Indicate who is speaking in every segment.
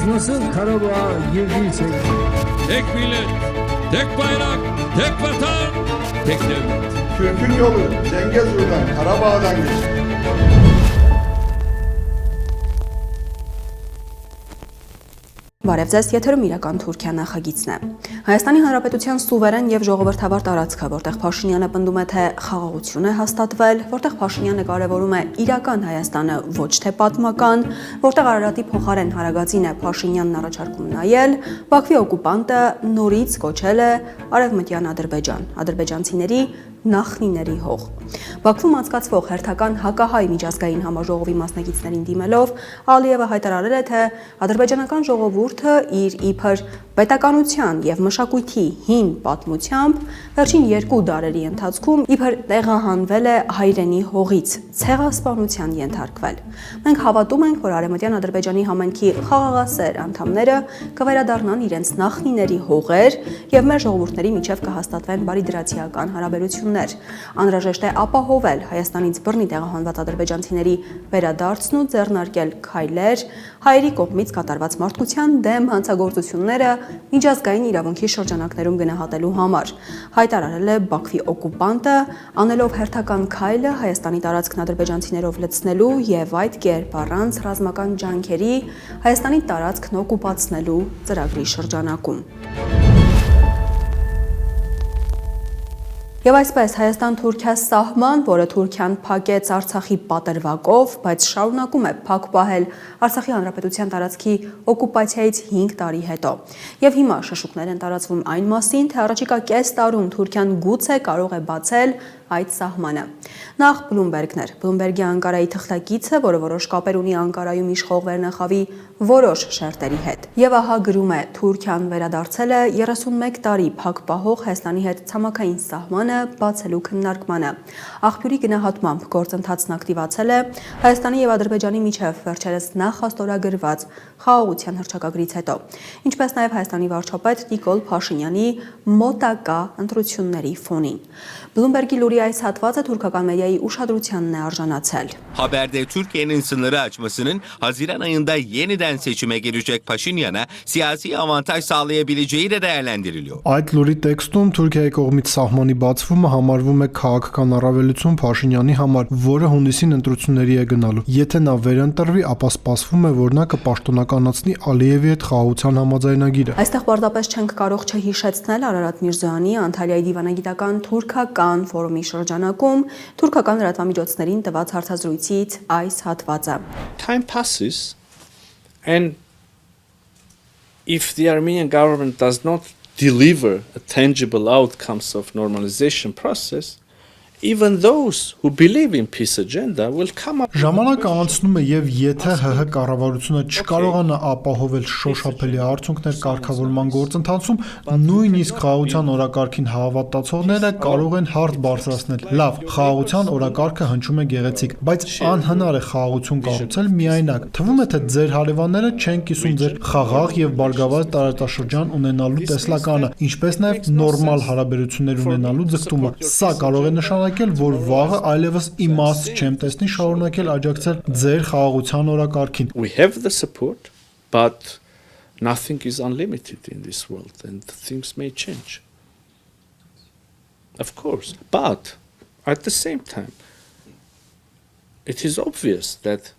Speaker 1: nasıl Karabağ'a girdiysek
Speaker 2: Tek millet, tek bayrak, tek vatan, tek devlet.
Speaker 3: Türk'ün yolu Zengezur'dan, Karabağ'dan geçer.
Speaker 4: Բարև ձեզ, եթերում իրական Թուրքիա նախագիծն է։ Հայաստանի Հանրապետության սուվերեն եւ ժողովրդավար տարածքը, որտեղ Փաշինյանը պնդում է, թե խաղաղություն է հաստատվել, որտեղ Փաշինյանը կարևորում է իրական Հայաստանը, ոչ թե պատմական, որտեղ Արարատի փոխարեն Հարագածին է Փաշինյանն առաջարկում նայել, Բաքվի օկուպանտը նորից կոչել է Արևմտյան Ադրբեջան, ադրբեջանցիների նախնիների հող։ Բաքվում անցկացվող հերթական հակահայ միջազգային համաժողովի մասնակիցներին դիմելով Ալիևը հայտարարել է, թե ադրբեջանական ժողովուրդը իր իբր պետականության եւ մշակույթի հին պատմությամբ վերջին 2 դարերի ընթացքում իբր տեղահանվել է հայրենի հողից, ցեղասպանության ենթարկվել։ Մենք հավատում ենք, որ Արևմտյան Ադրբեջանի համայնքի խաղաղասեր անդամները կվերադառնան իրենց նախնիների հողեր եւ մեր ժողովուրդների միջև կհաստատվեն բարիդրացիական հարաբերություններ։ Անհրաժեշտ է ապահովել Հայաստանից բռնի տեղահանված ադրբեջանցիների վերադարձն ու ձեռնարկել քայլեր հայերի կողմից կատարված մարդկության դեմ հանցագործությունները միջազգային իրավունքի շրջանակներում գնահատելու համար, հայտարարել է Բաքվի օկուպանտը, անելով հերթական քայլը Հայաստանի տարածքն ադրբեջանցիներով լցնելու եւ այդ կերպ առանց ռազմական ջանքերի Հայաստանի տարածքն օկուպացնելու ծրագրի շրջանակում։ Եվ այսպես Հայաստան-Թուրքիա սահման, որը Թուրքիան փակեց Արցախի պատրվակով, բայց շարունակում է փակ պահել Արցախի հանրապետության տարածքի օկուպացիայից 5 տարի հետո։ Եվ հիմա շշուկներ են տարածվում այն մասին, թե առաջիկա կես տարում Թուրքիան գուցե կարող է բացել այդ սահմանը։ Նախ Բլումբերգն էր։ Բլումբերգի Անկարայի թղթակիցը, որը որոշ կապեր ունի Անկարայում իշխող Վերնախավի որոշ շերտերի հետ։ Եվ ահա գրում է. Թուրքիան վերադարձել է 31 տարի փակ պահող Հայաստանի հետ ցամաքային սահմանը բացելու քննարկմանը։ Աղբյուրի գնահատմամբ գործընթացն ակտիվացել է Հայաստանի եւ Ադրբեջանի միջև վերջերս նախաստորագրված խաղաղության հռչակագրից հետո, ինչպես նաեւ Հայաստանի վարչապետ Նիկոլ Փաշինյանի մոտակա ընտրությունների ֆոնին։ Bloomberg-ի լուրի այս հատվածը թուրքական մեդիայի ուշադրությանն է արժանացել.
Speaker 5: Haberde Türkiye'nin sınırı açmasının Haziran ayında yeniden seçime girecek Paşinyan'a siyasi avantaj sağlayabileceği de değerlendiriliyor.
Speaker 6: Այդ լուրի տեքստում Թուրքիայի կողմից սահմանի բացումը համարվում է քաղաքական առավելություն Փաշինյանի համար, որը հունիսին ընտրությունների է գնալու։ Եթե նա վերընտրվի, ապա սպասվում է, որ նա կպաշտոնականացնի Ալիևի հետ խաղաղության համաձայնագիրը։
Speaker 4: Այստեղ պարզապես չենք կարող չհիշեցնել Արարատ Միրզոյանի Անտալիայի դիվանագիտական թուրքական ֆորումի շրջանակում թուրքական լրատվամիջոցներին տված հարցազրույցից այս հատվածը։
Speaker 7: Time passes and if the Armenian government does not deliver a tangible outcomes of normalization process, even those who believe in peace agenda will come up.
Speaker 6: Ժամանակը անցնում է եւ եթե ՀՀ կառավարությունը չկարողանա ապահովել շոշափելի արդյունքներ կարգավորման գործընթացում, նույնիսկ խաղաղության օրակարգին հավատացողները կարող են հարց բարձրացնել։ Լավ, խաղաղության օրակարգը հնչում է գեղեցիկ, բայց անհնար է խաղաղություն կառուցել միայնակ։ Թվում է, թե ձեր հարևանները չեն կիսում ձեր խաղաղ եւ բարգավաճ տարածաշրջան ունենալու տեսլականը, ինչպես նաեւ նորմալ հարաբերություններ ունենալու ձգտումը։ Սա կարող է նշանակել որ վաղը այլևս իմաստ չեմ տեսնի շարունակել աջակցել ձեր խաղաղության օրակարգին։
Speaker 7: We have the support, but nothing is unlimited in this world and things may change. Of course, but at the same time, it is obvious that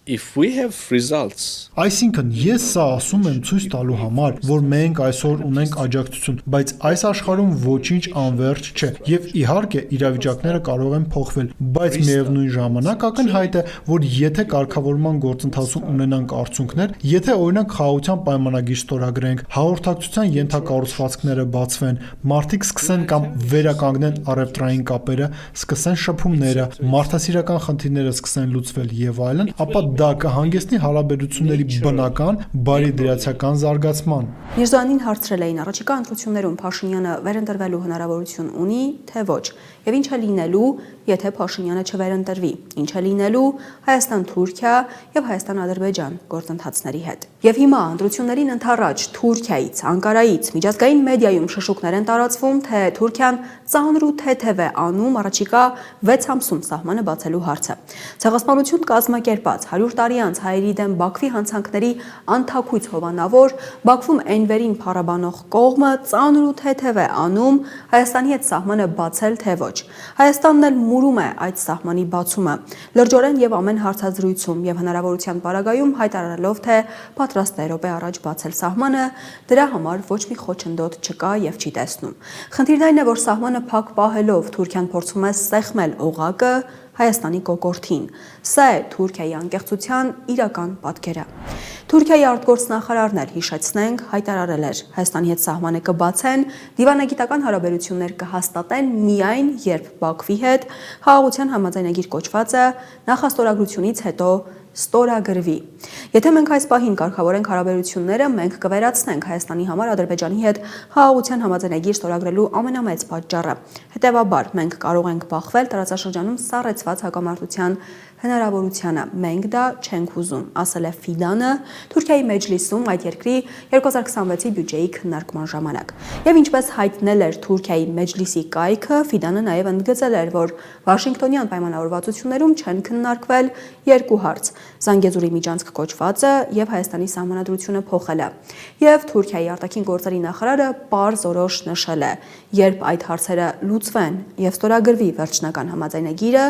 Speaker 7: if we have results.
Speaker 6: Այսինքն ես սա ասում եմ ցույց տալու համար, որ մենք այսօր ունենք աջակցություն, բայց այս աշխարհում ոչինչ անվերջ չէ, եւ իհարկե իրավիճակները կարող են փոխվել, բայց միևնույն ժամանակ ակնհայտ է, որ եթե կարգավորման գործընթացում ունենանք արդյունքներ, եթե օրինակ խաղաղության պայմանագիր ստորագրենք, հաղորդակցության ենթակառուցվածքները բացվեն, մարդիկ սկսեն կամ վերականգնեն առևտրային կապերը, սկսեն շփումները, մարդասիրական խնդիրները սկսեն լուծվել եւ այլն, ապա դա կհանգեցնի հարաբերությունների բնական բարիդրացիական զարգացման։
Speaker 4: Միրզոյանին հարցրել էին առաջիկա ընտրություններում Փաշինյանը վերընտրվելու հնարավորություն ունի, թե ոչ, եւ ինչ է լինելու, եթե Փաշինյանը չվերընտրվի, ինչ է լինելու Հայաստան-Թուրքիա եւ Հայաստան-Ադրբեջան գործընթացների հետ։ Եվ հիմա ընտրություններին ընդառաջ Թուրքիայից, Անկարայից միջազգային մեդիայում շշուկներ են տարածվում, թե Թուրքիան ծանր ու թեթև է անում առաջիկա 6 ամսում սահմանը բացելու հարցը։ Ցեղասպանություն կազմակերպած 100 տարի անց հայերի դեմ Բաքվի հանցանքների անթաքույց հովանավոր Բաքվում Էնվերին փառաբանող կողմը ծանր ու թեթև է անում Հայաստանի հետ սահմանը բացել թե ոչ։ Հայաստանն էլ մուրում է այդ սահմանի բացումը լրջորեն եւ ամեն հարցազրույցում եւ հնարավորության պարագայում հայտարարելով, թե պատրաստ է րոպե առաջ բացել սահմանը, դրա համար ոչ մի խոչընդոտ չկա եւ չի տեսնում։ Խնդիրն այն է, որ սահմանը փակ պահելով Թուրքիան փորձում է սեղմել օղակը Հայաստանի կոկորդին։ Սա է Թուրքիայի անկեղծության իրական պատկերը։ Թուրքիայի արտգործնախարարն էլ հիշեցնենք հայտարարել էր Հայաստանի հետ սահմանը կբացեն, դիվանագիտական հարաբերություններ կհաստատեն միայն երբ Բաքվի հետ խաղաղության համաձայնագիր կոչվածը նախաստորագրությունից հետո ստորագրվի։ Եթե մենք այս պահին կարգավորենք հարաբերությունները, մենք կվերացնենք Հայաստանի համար Ադրբեջանի հետ խաղաղության համաձայնագիր ստորագրելու ամենամեծ պատճառը։ Հետևաբար, մենք կարող ենք բախվել տարածաշրջանում սառեցված հակամարտության հնարավորությանը։ Մենք դա չենք ուզում, ասել է Ֆիդանը Թուրքիայի մեջլիսում այդ երկրի 2026-ի բյուջեի քննարկման ժամանակ։ Եվ ինչպես հայտնել էր Թուրքիայի մեջլիսի կայքը, Ֆիդանը նաև ընդգծել էր, որ Վաշինգտոնյան պայմանավորվածություններում չեն քննարկվել երկու հարց՝ Զանգեզուրի միջանցք կոչվածը եւ Հայաստանի սահմանադրությունը փոխելը։ Եվ Թուրքիայի արտաքին գործերի նախարարը պարզորոշ նշել է, երբ այդ հարցերը լուծվեն եւ ստորագրվի վերջնական համաձայնագիրը,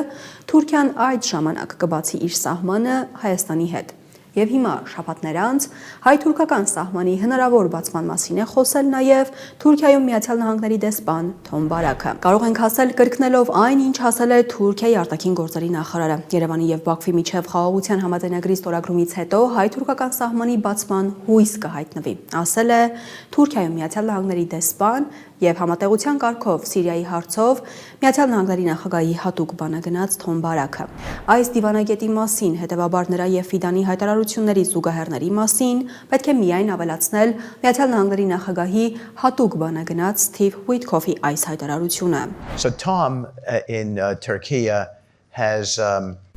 Speaker 4: Թուրքիան այդ ժամանակ կբացի իր սահմանը Հայաստանի հետ։ Եվ հիմա շաբաթներ անց հայ-թուրքական սահմանի հնարավոր բացման մասին է խոսել նաև Թուրքիայում Միացյալ Նահանգների դեսպան Թոմ Բարաքը։ Կարող ենք ասել կրկնելով այն, ինչ ասել է Թուրքիայի արտաքին գործերի նախարարը։ Երևանի եւ Բաքվի միջև խաղաղության համաձայնագրի ստորագրումից հետո հայ-թուրքական սահմանի բացման հույս կհայտնվի, ասել է Թուրքիայում Միացյալ Նահանգների դեսպան եւ համատեղության կարգով Սիրիայի հարցով Միացյալ Նահանգների նախագահի հատուկ բանագնաց Թոմ Բարաքը։ Այս դիվանագետի մասին, հետևաբար նրա եւ Ֆիդանի հայտարարությունների զուգահեռների մասին պետք է միայն ավելացնել Միացյալ Նահանգների նախագահի հատուկ բանագնաց Սթիվ Ուիթքոֆի այս հայտարարությունը։
Speaker 8: So Tom in Turkey has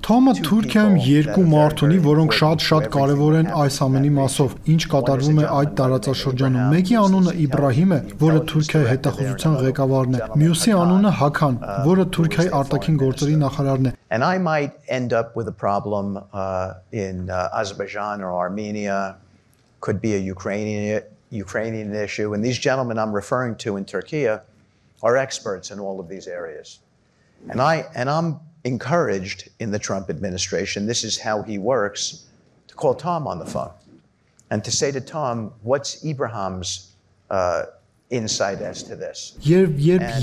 Speaker 6: Թոմը Թուրքիայում երկու մարդ ունի, որոնք շատ կարևոր են այս ամենի մասով, ինչ կատարվում է այդ տարածաշրջանում։ Մեկի անունը Իբրահիմ է, որը Թուրքիայի հետախուզության ղեկավարն է, մյուսի անունը Հաքան, որը Թուրքիայի արտաքին գործերի նախարարն է։
Speaker 8: And I might end up with a problem in Azerbaijan or Armenia, could be a Ukrainian issue, and these gentlemen I'm referring to in Turkey are experts in all of these areas. And I'm encouraged in the Trump administration, this is how he works, to call Tom on the phone and to say to Tom, what's Ibrahim's insight as to this.
Speaker 6: Երբ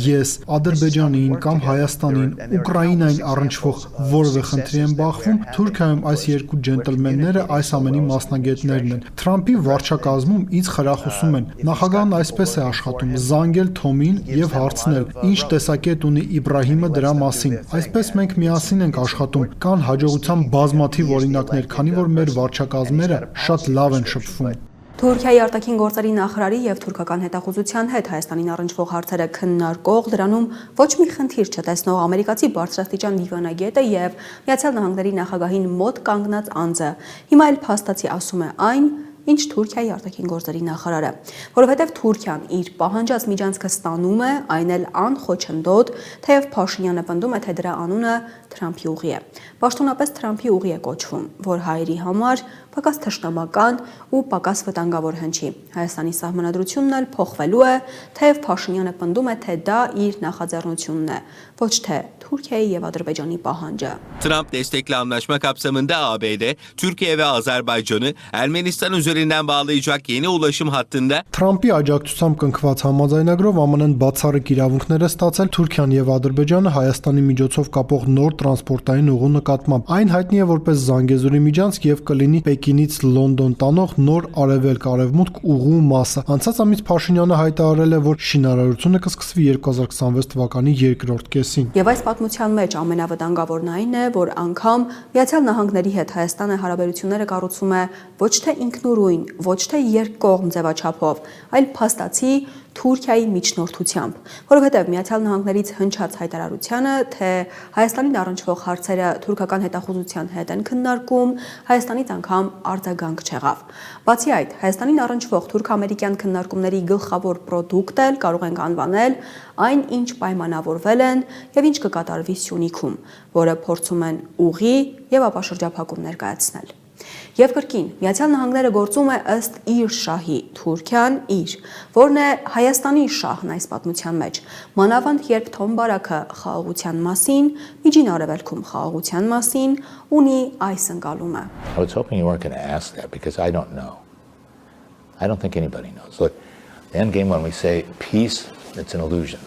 Speaker 6: ես Ադրբեջանին կամ Հայաստանին, Ուկրաինային առնչվող որևէ խնդրի եմ բախվում, Թուրքիայում այս երկու ջենտլմենները այս ամենի մասնագետներն են։ Թրամփի վարչակազմում ինձ խրախուսում են։ Նախագահն այսպես է աշխատում՝ զանգել Թոմին եւ հարցնել, ինչ տեսակետ ունի Իբրահիմը դրա մասին։ Այսպես մենք միասին ենք աշխատում։ Կան հաջողության բազմաթիվ օրինակներ, քանի որ մեր վարչակազմերը շատ լավ են շփվում։
Speaker 4: Թուրքիայի արտաքին գործերի նախարարի եւ թուրքական հետախուզության հետ Հայաստանին առնչվող հարցերը քննարկող դրանում ոչ մի խնդիր չտեսնող ամերիկացի բարձրաստիճան դիվանագետը եւ Միացյալ Նահանգների նախագահին մոտ կանգնած անձը հիմա էլ փաստացի ասում է այն, ինչ Թուրքիայի արտաքին գործերի նախարարը, որովհետև Թուրքիան իր պահանջած միջանցքը ստանում է, այն էլ անխոչնդոտ, թեև Փաշինյանը պնդում է, թե դրա անունը Թրամփի ուղի է։ Պաշտոնապես Թրամփի ուղի է կոչվում, որ հայերի համար պակաս թշնամական ու պակաս վտանգավոր հնչի։ Հայաստանի սահմանադրությունն էլ փոխվելու է, թեև Փաշինյանը պնդում է, թե դա իր նախաձեռնությունն է, ոչ թե Türkiye ve Azerbaycan'ı pahancı.
Speaker 5: Trump destekli anlaşma kapsamında ABD, Türkiye ve Azerbaycan'ı Ermenistan üzerinden bağlayacak yeni ulaşım hattında
Speaker 6: Թրամփի աջակցությամբ կնքված համաձայնագրով ԱՄՆ-ն բացառիկ իրավունքներ է ստացել Թուրքիան եւ Ադրբեջանը Հայաստանի միջոցով կապող նոր տրանսպորտային ուղու նկատմամբ։ Այն հայտնի է որպես Զանգեզուրի միջանցք եւ կլինի Պեկինից Լոնդոն տանող նոր արևելք-արևմուտք ուղու մասը։ Անցած ամիս Փաշինյանը հայտարարել է, որ շինարարությունը կսկսվի 2026 թվականի երկրորդ կեսին։
Speaker 4: Եվ այս պատմության մեջ ամենավտանգավորն այն է, որ անգամ Միացյալ Նահանգների հետ Հայաստանը հարաբերությունները կառուցում է ոչ թե ինքնուրույն, ոչ թե երկկողմ ձևաչափով, այլ փաստացի Թուրքիայի միջնորդությամբ, որովհետև Միացյալ Նահանգներից հնչած հայտարարությանը, թե Հայաստանին առնչվող հարցերը թուրքական հետախուզության հետ են քննարկում, Հայաստանից անգամ արձագանք չեղավ։ Բացի այդ, Հայաստանին առնչվող թուրք-ամերիկյան քննարկումների գլխավոր պրոդուկտ էլ կարող ենք անվանել այն, ինչ պայմանավորվել են եւ ինչ կկատարվի Սյունիքում, որը փորձում են ուղի եւ ապաշրջափակում ներկայացնել։ Եվ կրկին, Միացյալ Նահանգները գործում է ըստ իր շահի, Թուրքիան իր, որն է Հայաստանի շահն այս պատմության մեջ, մանավանդ երբ Թոմ Բարաքը խաղաղության մասին, Միջին Արևելքում խաղաղության մասին ունի այս ընկալումը։
Speaker 9: I was hoping you weren't going to ask that because I don't know. I don't think anybody knows. Look, the end game when we say peace, it's an illusion.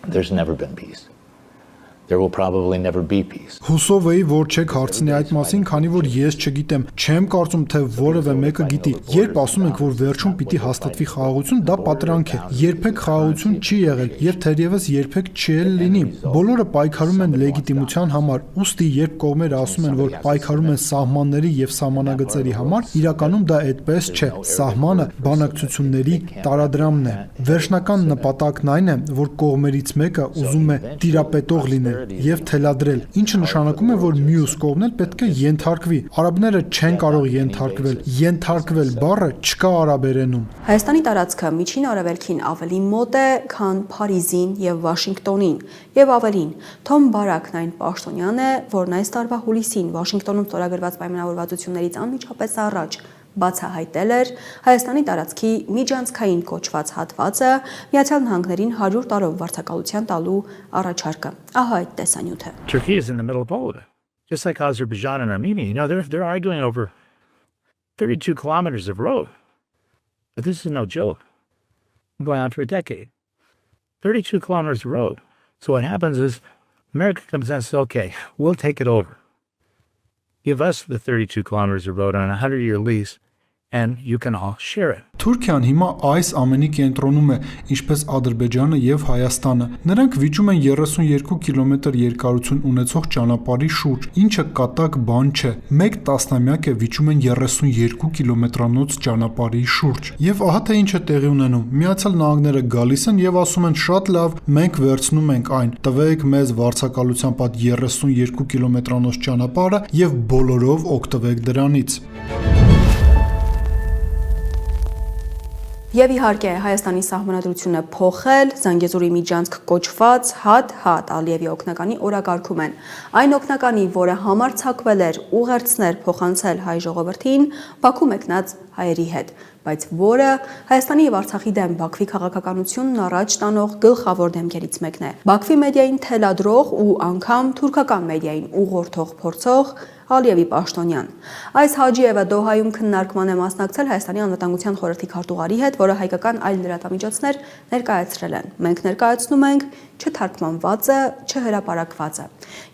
Speaker 9: There's never been peace. There will probably never be peace.
Speaker 6: Հուսով էի, որ չեք հարցնի այդ մասին, քանի որ ես չգիտեմ, չեմ կարծում, թե որևէ մեկը գիտի։ Երբ ասում ենք, որ վերջում պիտի հաստատվի խաղաղություն, դա պատրանք է։ Երբեք խաղաղություն չի եղել եւ թերևս երբեք չի էլ լինի։ Բոլորը պայքարում են լեգիտիմության համար, ուստի երբ կողմերը ասում են, որ պայքարում են սահմանների եւ սահմանագծերի համար, իրականում դա այդպես չէ։ Սահմանը բանակցությունների տարադրամն է։ Վերջնական նպատակն այն է, որ կողմերից մեկը ուզում է տիրապետող լինել եւ թելադրել, ինչը նշանակում է, որ մյուս կողմն էլ պետք է ենթարկվի։ Արաբները չեն կարող ենթարկվել։ Ենթարկվել բառը չկա արաբերենում։
Speaker 4: Հայաստանի տարածքը Միջին Արևելքին ավելի մոտ է, քան Փարիզին եւ Վաշինգտոնին, եւ ավելին, Թոմ Բարաքն այն պաշտոնյան է, որն այս տարվա հուլիսին Վաշինգտոնում ստորագրված պայմանավորվածություններից անմիջապես առաջ բացահայտել էր Հայաստանի տարածքի միջանցքային կոչված հատվածը Միացյալ Նահանգներին 100 տարով վարձակալության տալու առաջարկը։ Ահա այդ տեսանյութը։
Speaker 10: Turkey is in the middle of all of it. Just like Azerbaijan and Armenia, you know, they're arguing over 32 kilometers of road. But this is no joke. Going on for a decade. 32 kilometers of road. So what happens is America comes in and says, okay, we'll take it over. Give us the 32 kilometers of road on a 100-year lease, and you can all share it.
Speaker 6: Թուրքիան հիմա այս ամենի կենտրոնում է, ինչպես Ադրբեջանը եւ Հայաստանը։ Նրանք վիճում են 32 կիլոմետր երկարություն ունեցող ճանապարհի շուրջ, ինչը կատակ բան չէ։ Մեկ տասնամյակ է վիճում են 32 կիլոմետրանոց ճանապարհի շուրջ։ Եվ ահա թե ինչ է տեղի ունենում։ Միացյալ Նահանգները գալիս են եւ ասում են՝ շատ լավ, մենք վերցնում ենք այն։ Տվեք մեզ վարձակալությամբ այդ 32 կիլոմետրանոց ճանապարհը եւ բոլորով օգտվեք դրանից։
Speaker 4: Եվ իհարկե Հայաստանի սահմանադրությունը փոխել, Զանգեզուրի միջանցք կոչված հատ Ալիևի օգնականի օրակարգում են։ Այն օգնականի, որը համարձակվել էր ուղերձներ փոխանցել հայ ժողովրդին Բաքու մեկնած հայերի հետ, բայց որը Հայաստանի եւ Արցախի դեմ Բաքվի քաղաքականությունն առաջ տանող գլխավոր դեմքերից մեկն է։ Բաքվի մեդիային թելադրող ու անգամ թուրքական մեդիային ուղղորդող փորձող Ալիևի պաշտոնյան։ Այս Հաջիևը Դոհայում քննարկման է մասնակցել Հայաստանի անվտանգության խորհրդի քարտուղարի հետ, որը հայկական այլ լրատվամիջոցներ ներկայացրել են։ Մենք ներկայացնում ենք չթարգմանվածը, չհրապարակվածը։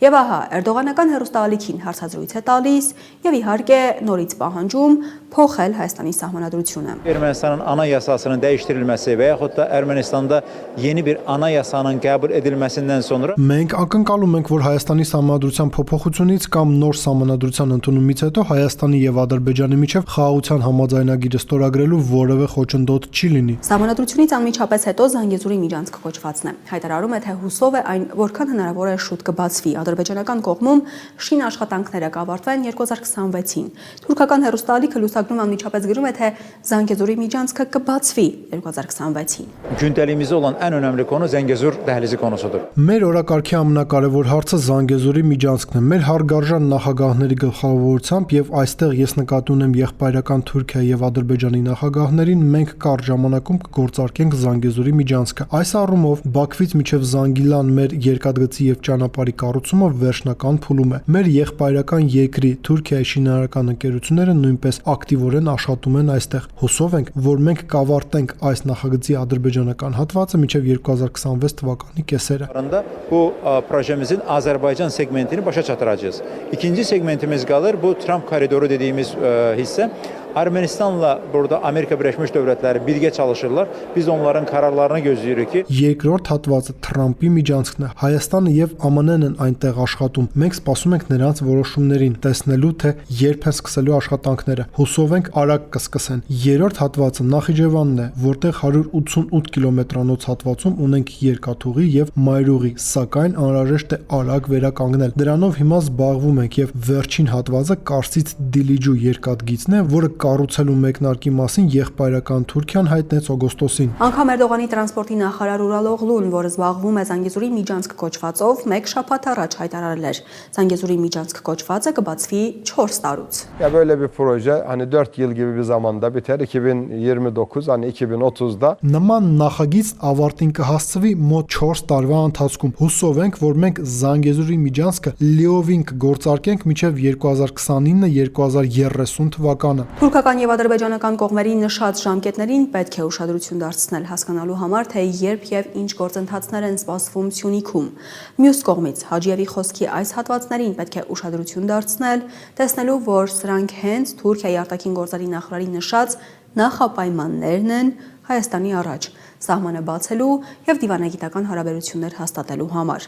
Speaker 4: Եվ ահա Էրդողանական հեռուստաալիքին հարցազրույց է տալիս եւ իհարկե նորից պահանջում փոխել Հայաստանի սահմանադրությունը։
Speaker 11: Ermənistanın anayasasının dəyişdirilməsi və yaxud da Ermənistanda yeni bir anayasanın qəbul edilməsindən sonra
Speaker 6: մենք ակնկալում ենք, որ Հայաստանի սահմանադրության փոփոխությունից կամ նոր սահմանադրության ընդունումից հետո Հայաստանի եւ Ադրբեջանի միջև խաղաղության համաձայնագիրը ստորագրելու որևէ խոչընդոտ չի լինի։
Speaker 4: Սահմանադրությունից անմիջապես հետո Զանգեզուրի միջանցք կոչվածն է։ Հայտարարում է, թե հուսով է այն որքան հնարավոր է շուտ կբացվի։ Ադրբեջանական կողմում շին աշխատանքները կավարտվեն 2026-ին։ Թուրքական հեռուստաալիքը լուսագրում անմիջապես գրում է, թե Զանգեզուրի միջանցքը կբացվի 2026-ին։
Speaker 11: gündəlimizdə olan ən önəmli konu Zəngəzur dəhlizi konusudur.
Speaker 6: Մեր օրակարգի ամենակարևոր հարցը Զանգեզուրի միջանցքն է։ Մեր հարգարժան նախագահների գլխավորությամբ եւ այստեղ ես նկատի ունեմ եղբայրական Թուրքիայի եւ Ադրբեջանի նախագահներին, մենք կարճ ժամանակում կգործարկենք Զանգեզուրի միջանցքը։ Այս առումով Բաքվից մինչև Զանգիլան մեր երկաթգծի եւ ճանապարհի կառուցումը վերջնական փուլում է։ Մեր եղբայրական երկրի Թուրքիայի շինարարական ընկերությունները նույնպես ակտիվորեն աշխատում են այստեղ։ Հուսով ենք, որ մենք կավարտենք այս նախագծի ադրբեջանական հատվածը մինչև 2026 թվականի կեսերը։
Speaker 11: Bu projemizin Azərbaycan segmentini başa çatdıracağız. İkinci segmentimiz qalır, bu Trump koridoru dediyimiz hissə. Ermenistanla burada Amerika Birleşmiş Devletleri birgə çalışırlar. Biz onların kararlarını gözləyirik ki,
Speaker 6: Երկրորդ հատվածը Թրամփի միջանցքն է։ Հայաստանը եւ ԱՄՆ-ն են այնտեղ աշխատում։ Մենք սպասում ենք նրանց որոշումներին, տեսնելու թե երբ են սկսելու աշխատանքները։ Հուսով ենք արագ կսկսեն։ Երրորդ հատվածը Նախիջևանն է, որտեղ 188 կիլոմետրանոց հատվածում ունենք երկաթուղի եւ մայրուղի, սակայն անհրաժեշտ է արագ վերականգնել։ Դրանով հիմա զբաղվում ենք եւ վերջին հատվածը Կարսից Դիլիջու երկաթգիծն է, որը կառուցելու մեկնարկի մասին եղբայրական Թուրքիան հայտնեց օգոստոսին։
Speaker 4: Անգամ Էրդողանի տրանսպորտի նախարար Ուրալ Օղլուն, որը զբաղվում է Զանգեզուրի միջանցք կոչվածով, մեկ շաբաթ առաջ հայտարարել էր. Զանգեզուրի միջանցք կոչվածը կբացվի 4 տարուց։
Speaker 1: Ya böyle bir proje hani 4 yıl gibi bir zamanda biter 2029 hani 2030'da.
Speaker 6: Նման նախագիծ ավարտին կհասցվի մոտ 4 տարվա ընթացքում։ Հուսով ենք, որ մենք Զանգեզուրի միջանցքը լիովին կգործարկենք մինչև 2029-2030 թվականը։
Speaker 4: Թուրքական եւ ադրբեջանական կողմերի նշած ժամկետներին պետք է ուշադրություն դարձնել, հասկանալու համար, թե երբ եւ ինչ գործընթացներ են սպասվում Սյունիքում։ Մյուս կողմից Հաջիևի խոսքի այս հատվածներին պետք է ուշադրություն դարձնել, տեսնելու, որ սրանք հենց Թուրքիայի արտաքին գործերի նախարարի նշած նախապայմաններն են Հայաստանի առաջ սահմանը բացելու եւ դիվանագիտական հարաբերություններ հաստատելու համար։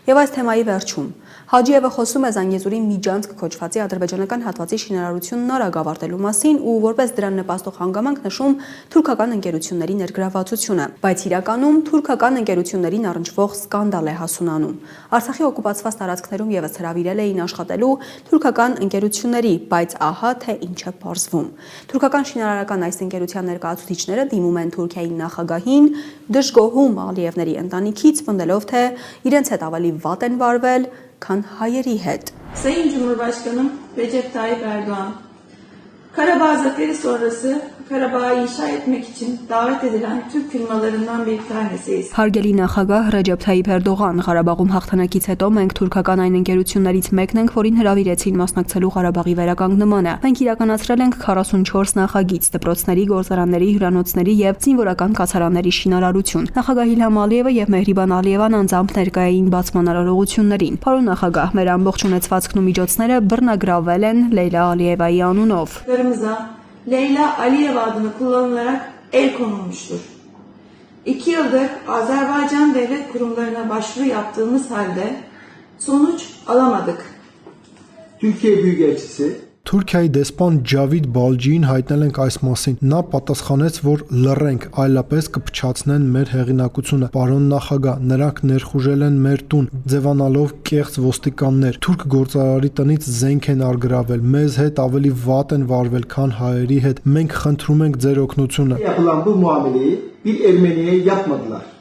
Speaker 4: Եվ այս թեմայի վերջում Հաջիևը խոսում է Զանգեզուրի միջանցք կոչվածի ադրբեջանական հատվածի շինարարությունն արագ ավարտելու մասին ու որպես դրան նպաստող հանգամանք նշում թուրքական ընկերությունների ներգրավվածությունը, բայց իրականում թուրքական ընկերություններին առնչվող սկանդալ է հասունանում։ Արցախի օկուպացված տարածքներում եւս հրավիրել էին աշխատելու թուրքական ընկերությունների, բայց ահա թե ինչ է պարզվում։ Թուրքական շինարարական այս ընկերության ներկայացուցիչները դիմում են Թուրքիայի նախագահին դժգոհում Ալիևների ընտանիքից, պնդելով, թե իրենց հետ ավելի վատ են վարվել, քան հայերի հետ։
Speaker 12: Sayın Cumhurbaşkanım Recep Tayyip Erdoğan, Karabağ zaferi sonrası Karabağ'ı inşa etmek için davet edilen Türk firmalarından bir tanesiyiz.
Speaker 4: Հարգելի նախագահ Ռեջեփ Թայիփ Էրդողան, Ղարաբաղում հաղթանակից հետո մենք թուրքական այն ընկերություններից մեկն ենք, որին հրավիրեցին մասնակցելու Ղարաբաղի վերականգնմանը։ Մենք իրականացրել ենք 44 նախագիծ, դպրոցների, գործարանների, հյուրանոցների եւ զինվորական կացարանների շինարարություն։ Նախագահ Իլհամ Ալիևը եւ Մեհրիբան Ալիևան անձամբ ներկայ էին բացման արարողություններին։ Պարոն նախագահ, մեր ամբողջ ունեցվածքն ու միջոցները բռնագրավել են Լեյլա Ալիևայի անունով։
Speaker 12: Leyla Aliyev adını kullanılarak el konulmuştur. 2 yıldır Azerbaycan devlet kurumlarına başvuru yaptığımız halde sonuç alamadık.
Speaker 1: Türkiye Büyükelçisi
Speaker 6: Թուրքիայի դեսպան Ջավիդ Բալջիին հայտնել ենք այս մասին։ Նա պատասխանեց, որ լռենք, այլապես կփչացնեն մեր հեղինակությունը։ Պարոն նախագահ, նրանք ներխուժել են մեր տուն, ձևանալով կեղծ ոստիկաններ։ Թուրք գործարարի տնից զենք են արգրավել, մեզ հետ ավելի վատ են վարվել, քան հայերի հետ։ Մենք խնդրում ենք ձեր օգնությունը։
Speaker 1: yapılan bu muameleyi bir Ermeniye yapmadılar.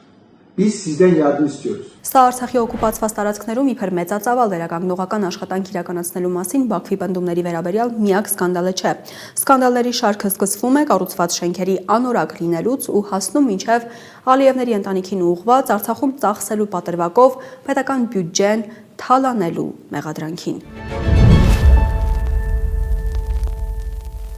Speaker 1: Biz sizden yardım istiyoruz.
Speaker 4: Սա Արցախի օկուպացված տարածքներում իբր մեծածավալ վերականգնողական աշխատանք իրականացնելու մասին Բաքվի պնդումների վերաբերյալ միակ սկանդալը չէ։ Սկանդալների շարքը սկսվում է կառուցված շենքերի անորակ լինելուց ու հասնում մինչև Ալիևների ընտանիքին ուղղված Արցախում ծախսելու պատրվակով պետական բյուջեն թալանելու մեղադրանքին։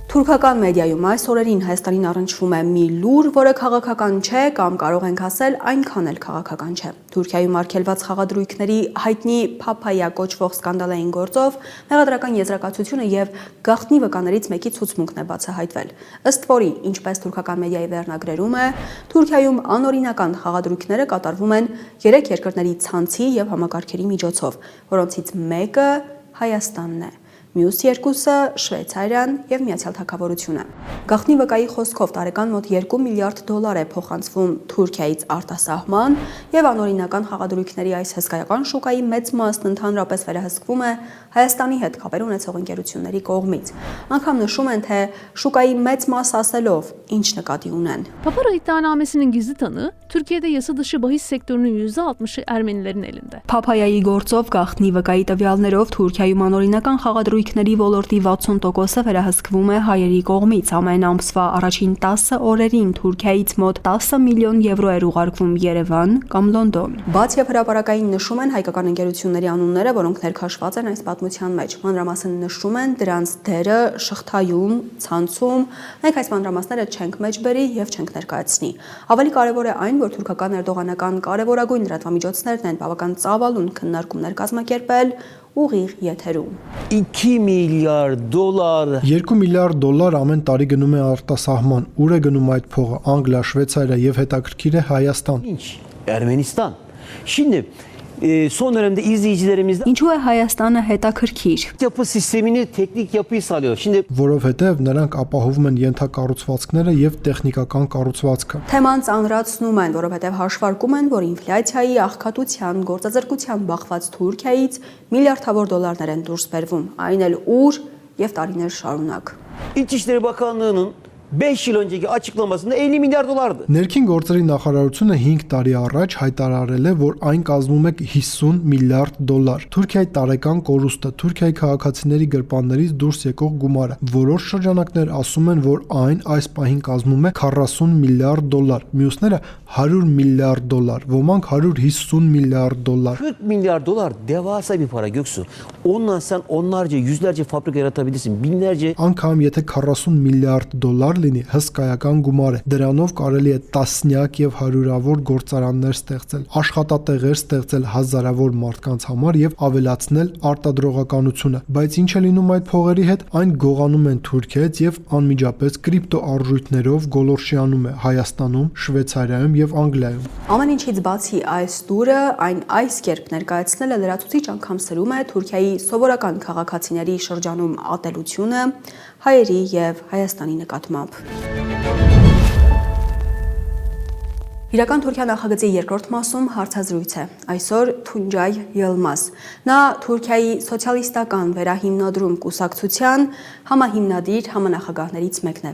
Speaker 4: Թուրքական մեդիայում այս օրերին Հայաստանին առնչվում է մի լուր, որը քաղաքական չէ կամ կարող ենք ասել այնքան էլ քաղաքական չէ։ Թուրքիայում արգելված խաղադրույքների հայտնի Փափայա կոչվող սկանդալային գործով մեղադրական եզրակացությունը եւ գաղտնի վկաներից մեկի ցուցմունքն է բացահայտվել։ Ըստ որի, ինչպես թուրքական մեդիայի վերնագրերում է, Թուրքիայում անօրինական խաղադրույքները կատարվում են 3 երկրների ցանցի եւ համակարգերի միջոցով, որոնցից մեկը Հայաստանն է։ Մյուս երկուսը Շվեյցարիան եւ Միացյալ Թագավորությունը։ Գաղտնի վկայի խոսքով տարեկան մոտ 2 միլիարդ դոլար է փոխանցվում Թուրքիայից արտասահման եւ անօրինական խաղադրույքների այս հսկայական շուկայի մեծ մասն ընդհանրապես վերահսկվում է Հայաստանի հետ կապեր ունեցող ընկերությունների կողմից։ Անգամ նշում են, թե շուկայի մեծ մաս ասելով ինչ նկատի ունեն։
Speaker 13: Papara iddianamesinin gizli tanığı Türkiye'de yasa dışı bahis sektörünün %60'ı Ermenilerin elinde.
Speaker 4: Փափայայի գործով գաղտնի վկայի տվյալներով Թուրքիայում անօրինական խաղադրույքների ոլորտի 60%-ը վերահսկվում է հայերի կողմից։ Ամեն ամսվա առաջին 10 օրերին Թուրքիայից մոտ 10 միլիոն եվրո էր ուղարկվում Երևան կամ Լոնդոն։ Բաց եւ հրապարակային նշում են հայկական ընկերությունների անունները, որոնք ներքաշված են այս պատմության մեջ։ Մանրամասն նշում են դրանց դերը շղթայում, ցանցում։ Մենք այս մանրամասները չենք մեջբերի եւ չենք ներկայացնի։ Ավելի կարեւոր է այն, որ թուրքական Էրդողանական կարևորագույն լրատվամիջոցներն են բավական ծավալուն քննարկումներ կազմակերպել ուղիղ եթերում։
Speaker 14: 2 միլիարդ դոլար
Speaker 6: 2 միլիարդ դոլար ամեն տարի գնում է արտասահման։ Ուր է գնում այդ փողը։ Անգլիա, Շվեյցարիա եւ հետաքրքիր է Հայաստան։
Speaker 14: Ermenistan. Şimdi son dönemde izleyicilerimizde
Speaker 4: Ինչու է Հայաստանը հետաքրքիր։
Speaker 14: yapı sistemini, teknik yapıyı sağlıyor. Şimdi
Speaker 6: Որովհետև նրանք ապահովում են ենթակառուցվածքները եւ տեխնիկական կառուցվածքը։
Speaker 4: Թեման ծանրացնում են, որովհետև հաշվարկում են, որ ինֆլյացիայի, աղքատության, գործազրկության բախված Թուրքիայից միլիարդավոր դոլարներ են դուրս բերվում, այն էլ ուր եւ տարիներ շարունակ։
Speaker 14: İçişleri Bakanlığı'nın 5 yıl önceki açıklamasında 50 milyar dolardı.
Speaker 6: Ներքին գործերի նախարարությունը 5 տարի առաջ հայտարարել է, որ այն կազմում է 50 միլիարդ դոլար։ Թուրքիայի տարեկան կորուստը, Թուրքիայի քաղաքացիների գրպաններից դուրս եկող գումարը։ Որոշ շրջանակներ ասում են, որ այն այս պահին կազմում է 40 միլիարդ դոլար, մյուսները 100 միլիարդ դոլար, ոմանք 150 միլիարд դոլlar։
Speaker 14: 40 milyar dolar devasa bir para Göksu. Onunla sen onlarca, yüzlerce fabrika yaratabilirsin. Binlerce
Speaker 6: Անգամ եթե 40 միլիարդ դոլար լինի, հսկայական գումար է։ Դրանով կարելի է տասնյակ եւ հարյուրավոր գործարաններ ստեղծել, աշխատատեղեր ստեղծել հազարավոր մարդկանց համար եւ ավելացնել արտադրողականությունը։ Բայց ինչ է լինում այդ փողերի հետ, այն գողանում են Թուրքիայից եւ անմիջապես կրիպտո արժույթներով գոլորշիանում է Հայաստանում, Շվեյցարիայում եւ Անգլիայում։
Speaker 4: Ամեն ինչից բացի այս տուրը այն այս կերպ ներկայացնելը լրացուցիչ անգամ սրում է Թուրքիայի սովորական քաղաքացիների շրջանում ատելությունը հայերի եւ Հայաստանի նկատմամբ։ Իրական Թուրքիա նախագծի երկրորդ մասում հարցազրույց է։ Այսօր Թունջայ Ելմազ։ Նա Թուրքիայի սոցիալիստական վերահիմնադրում կուսակցության համահիմնադիր համանախագահներից մեկն է։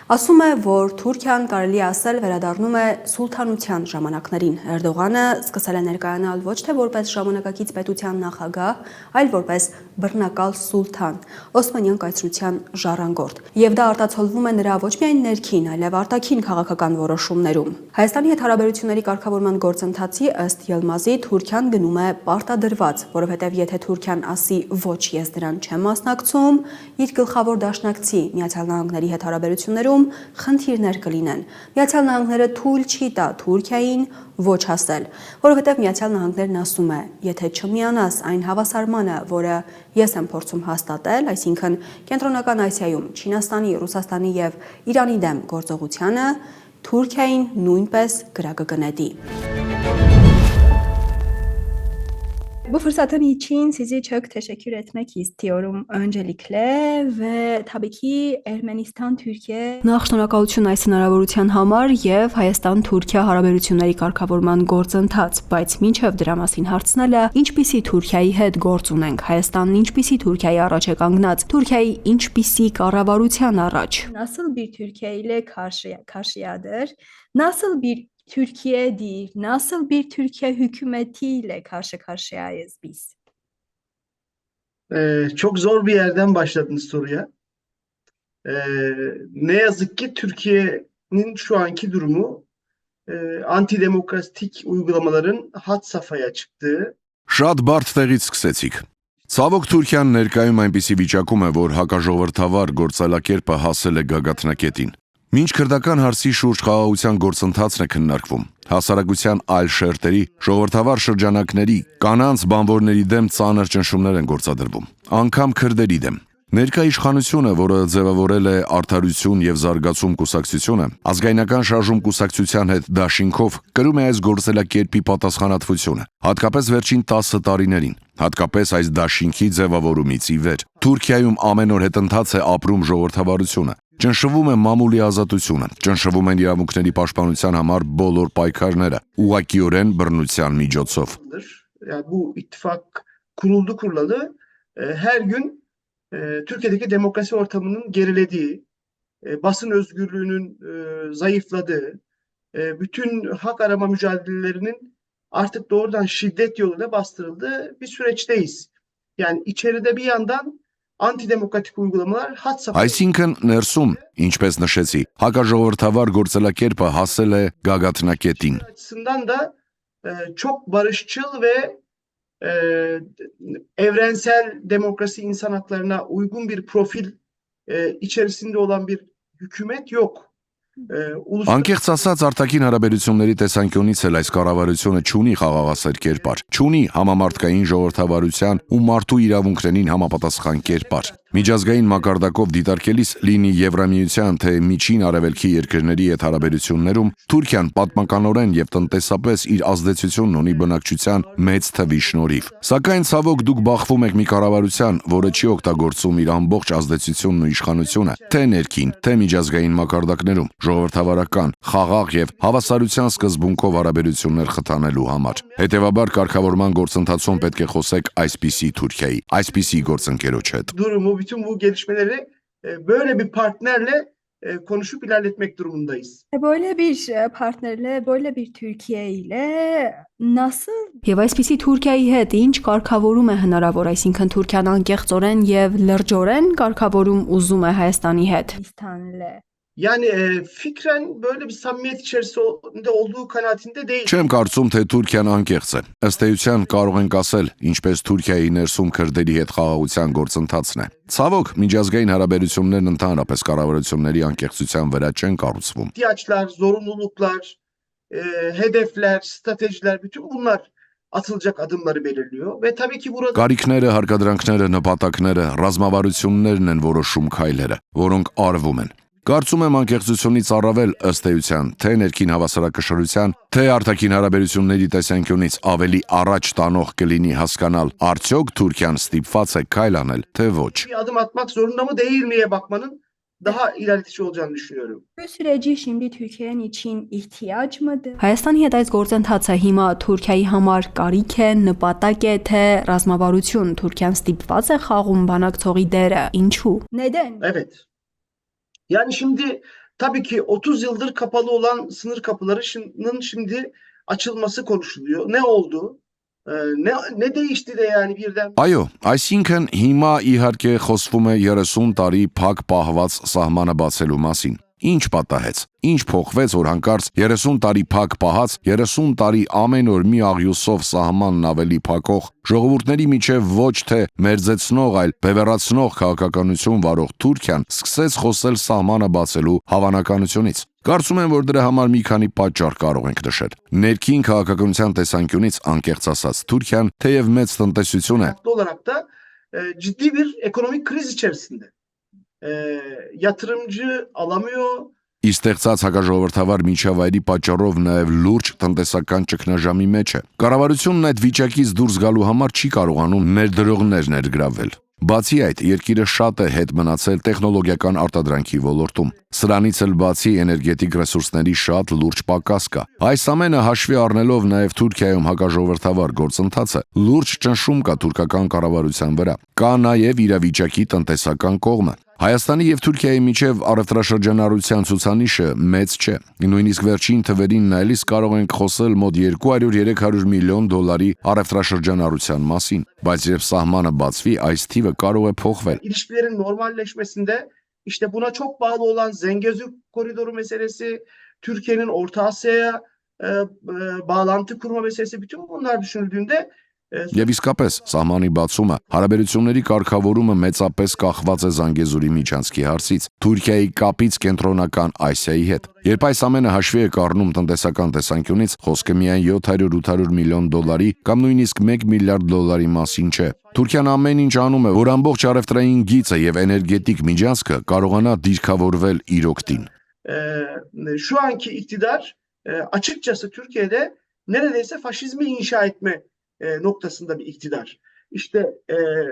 Speaker 4: Ասում է, որ Թուրքիան կարելի ասել վերադառնում է սուլթանության ժամանակներին։ Էրդողանը սկսել է ներկայանալ ոչ թե որպես ժամանակակից պետության նախագահ, այլ որպես բռնակալ սուլթան, Օսմանյան կայսրության ժառանգորդ։ Եվ դա արտացոլվում է նրա ոչ միայն ներքին, այլև արտաքին քաղաքական որոշումներում։ Հայաստանի հետ հարաբերությունների կարգավորման գործընթացի ըստ Ելմազի Թուրքիան գնում է պարտադրված, որովհետև եթե Թուրքիան ասի ոչ, ես դրան չեմ մասնակցում, իր գլխավոր դաշնակցի Միացյալ Նահանգների հետ հարաբերություններում խնդիրներ կլինեն։ Միացյալ Նահանգները թույլ չի տա Թուրքիային ոչ ասել, որովհետև Միացյալ Նահանգներն ասում է, եթե չմիանաս այն հավասարմանը, որը ես եմ փորձում հաստատել, այսինքն Կենտրոնական Ասիայում Չինաստանի, Ռուսաստանի եւ Իրանի դեմ գործողությանը, Թուրքիային նույնպես կրակը կնետի։
Speaker 15: Bu fırsatın için sizi çok teşekkür etmek istiyorum öncelikle ve tabii ki Ermenistan-Türkiye
Speaker 4: Նախ շնորհակալություն այս հնարավորության համար եւ Հայաստան-Թուրքիա հարաբերությունների կարգավորման գործընթաց, բայց մինչեւ dրա մասին հարցնելը, ինչպիսի Թուրքիայի հետ գործ ունենք, Հայաստանն ինչպիսի Թուրքիայի առաջ է կանգնած, Թուրքիայի ինչպիսի կառավարության առաջ։
Speaker 15: nasıl bir Türkiye ile karşıyadır, nasıl bir Türkiye'dir, nasıl bir Türkiye hükümetiyle karşı karşıyayız biz?
Speaker 16: Çok zor bir yerden başladınız soruya. Ne yazık ki Türkiye'nin şu anki durumu antidemokratik uygulamaların had safhaya çıktığı.
Speaker 17: Շատ բարդ տեղից սկսեցիք։ Ցավոք Թուրքիան ներկայում այնպիսի վիճակում է, որ հակաժողովրդավար գործելակերպը հասել է գագաթնակետին։ Մինչ քրդական հարցի շուրջ խաղաղության գործընթացն է քննարկվում, հասարակության այլ շերտերի, ժողովրդավար շրջանակների, կանանց բանվորների դեմ ծանր ճնշումներ են գործադրվում, անգամ քրդերի դեմ։ Ներկա իշխանությունը, որը ձևավորել է Արդարություն եւ Զարգացում կուսակցությունը, ազգայնական շարժում կուսակցության հետ դաշինքով կրում է այս գործելակերպի պատասխանատվությունը, հատկապես վերջին 10 տարիներին, հատկապես այս դաշինքի ձևավորումից ի վեր։ Թուրքիայում ամեն օր հետընթաց է ապրում ժողովրդավարությունը, ճնշվում է մամուլի ազատությունը, ճնշվում են իրավունքների պաշտպանության համար բոլոր պայքարները, ուղղակիորեն բռնության միջոցով։
Speaker 16: Yani bu ittifak kuruldu kurulalı her gün Türkiye'deki demokrasi ortamının gerilediği, basın özgürlüğünün zayıfladığı, bütün hak arama mücadelelerinin artık doğrudan şiddet yoluyla bastırıldığı bir süreçteyiz. Yani içeride bir yandan antidemokratik uygulamalar had safhaya.
Speaker 17: Այսինքն ներսում, ինչպես նշեցի, հակաժողովրդավար գործելակերպը հասել է գագաթնակետին։
Speaker 16: Açısından da çok barışçıl ve evrensel demokrasi insan haklarına uygun bir profil içerisinde olan bir hükümet yok.
Speaker 17: Անկեղծ ասած, արտաքին հարաբերությունների տեսանկյունից էլ այս կառավարությունը չունի խաղաղասեր կերպար, չունի համամարտկային ժողովրդավարության ու մարդու իրավունքներին համապատասխան կերպար։ Միջազգային մակարդակով դիտարկելիս լինի Եվրամիության թե Միջին Արևելքի երկրների հետ հարաբերություններում Թուրքիան պատմականորեն եւ տնտեսապես իր ազդեցությունն ունի բնակչության մեծ թվի շնորհիվ։ Սակայն ցավոք դուք բախվում եք մի կառավարության, որը չի օգտագործում իր ամբողջ ազդեցությունն ու իշխանությունը թե ներքին, թե միջազգային մակարդակներում ժողովրդավարական, խաղաղ եւ հավասարության սկզբունքով հարաբերություններ խթանելու համար։ Հետևաբար կարգավորման գործընթացում պետք է խոսեք այսպիսի Թուրքիայի, այսպիսի գործընկերոջ հետ։
Speaker 16: Durumu, bütün bu gelişmeleri böyle bir partnerle konuşup ilerletmek durumundayız.
Speaker 15: Böyle bir partnerle, böyle bir Türkiye ile nasıl
Speaker 4: Եվ այսպիսի Թուրքիայի հետ ինչ կարգավորում է հնարավոր, այսինքն Թուրքիան անկեղծորեն եւ լրջորեն կարգավորում ուզում է Հայաստանի հետ։
Speaker 15: İstanbul'le
Speaker 16: Yani fikren böyle bir samimiyet içerisinde olduğu kanaatinde değil.
Speaker 17: Չեմ կարծում, թե Թուրքիան անկեղծ է։ Ըստ էության կարող ենք ասել, ինչպես Թուրքիայի ներսում քրդերի հետ խաղաղության գործընթացն է։ Ցավոք, միջազգային հարաբերություններն ընդհանրապես կառավարությունների անկեղծության վրա չեն կառուցվում։
Speaker 16: İhtiyaçlar, zorunluluklar, hedefler, stratejiler bütün bunlar atılacak adımları belirliyor ve tabii ki burada
Speaker 17: Կարիքները, հարկադրանքները, նպատակները, ռազմավարություններն են որոշում քայլերը, որոնք արվում են։ Կարծում եմ անկեղծությունից առավել ըստ էության, թե ներքին հավասարակշռության, թե արտաքին հարաբերությունների տեսանկյունից ավելի առաջ տանող կլինի հասկանալ, արդյոք Թուրքիան ստիպված է քայլ անել, թե ոչ։
Speaker 16: bir adım atmak zorunda mı değil miye bakmanın daha ilerletici olacağını düşünüyorum.
Speaker 15: bu süreci şimdi Türkiye'nin için ihtiyaç mıdır?
Speaker 4: Հայաստանի հետ այս գործընթացը հիմա Թուրքիայի համար կարիք է, նպատակ է, թե ռազմավարություն Թուրքիան ստիպված է խաղում բանակցողի դերը, ինչու։
Speaker 15: Neden?
Speaker 16: Evet. Yani şimdi tabii ki 30 yıldır kapalı olan sınır kapılarının şimdi açılması konuşuluyor. Ne oldu? Ne değişti de yani birden?
Speaker 17: Այո, այսինքն հիմա իհարկե խոսվում է 30 տարի փակ պահված սահմանը բացելու մասին։ Ինչ պատահեց։ Ինչ փոխվեց, որ հանկարծ 30 տարի փակ պահած, 30 տարի ամեն օր մի աղյուսով սահմանն ավելի փակող, ժողովուրդների միջև ոչ թե մերձեցնող, այլ բևեռացնող քաղաքականություն վարող Թուրքիան սկսեց խոսել սահմանը բացելու հավանականությունից։ Կարծում եմ, որ դրա համար մի քանի պատճառ կարող ենք նշել։ Ներքին քաղաքականության տեսանկյունից անկեղծ ասած, Թուրքիան թեև մեծ տնտեսություն է,
Speaker 16: olarak da ciddi bir ekonomik kriz içerisinde. Yatırımcı alamıyor.
Speaker 17: Իստեղծած հակաժողովրդավար միջավայրի պատճառով նաև լուրջ տնտեսական ճգնաժամի մեջ է։ Կառավարությունն այդ վիճակից դուրս գալու համար չի կարողանում ներդրողներ ներգրավել։ Բացի այդ, երկիրը շատ է հետ մնացել տեխնոլոգիական արտադրանքի ոլորտում։ Սրանից էլ բացի էներգետիկ ռեսուրսների շատ լուրջ պակաս կա։ Այս ամենը հաշվի առնելով նաև Թուրքիայում հակաժողովրդավար գործընթացը լուրջ ճնշում կա թուրքական կառավարության վրա։ Կա նաև իրավիճակի տնտեսական կողմը։ Հայաստանի եւ Թուրքիայի միջև առևտրաշրջանառության ցուցանիշը մեծ չէ։ Նույնիսկ վերջին թվերին նայելիս կարող ենք խոսել մոտ 200-300 միլիոն դոլարի առևտրաշրջանառության մասին, բայց երբ սահմանը բացվի, այս թիվը կարող է փոխվել։
Speaker 16: İlişkilerin normalleşmesinde işte buna çok bağlı olan Zengezur koridoru meselesi, Türkiye'nin Orta Asya'ya bağlantı kurma meselesi, bütün bunlar düşünüldüğünde
Speaker 17: Եվ իսկապես, սահմանի բացումը, հարաբերությունների կարգավորումը մեծապես կախված է Զանգեզուրի միջանցքի հարցից, Թուրքիայի կապից կենտրոնական Ասիայի հետ։ Երբ այս ամենը հաշվի է կառնում տնտեսական տեսանկյունից, խոսքը միայն 700-800 միլիոն դոլարի կամ նույնիսկ 1 միլիարդ դոլարի մասին չէ։ Թուրքիան amեն ինչ անում է, որ ամբողջ առևտրային գիծը եւ էներգետիկ միջանցքը կարողանա դիրքավորվել իր օգտին։
Speaker 16: Şu anki iktidar açıkçası Türkiye'de neredeyse faşizmi inşa etme noktasında bir iktidar. İşte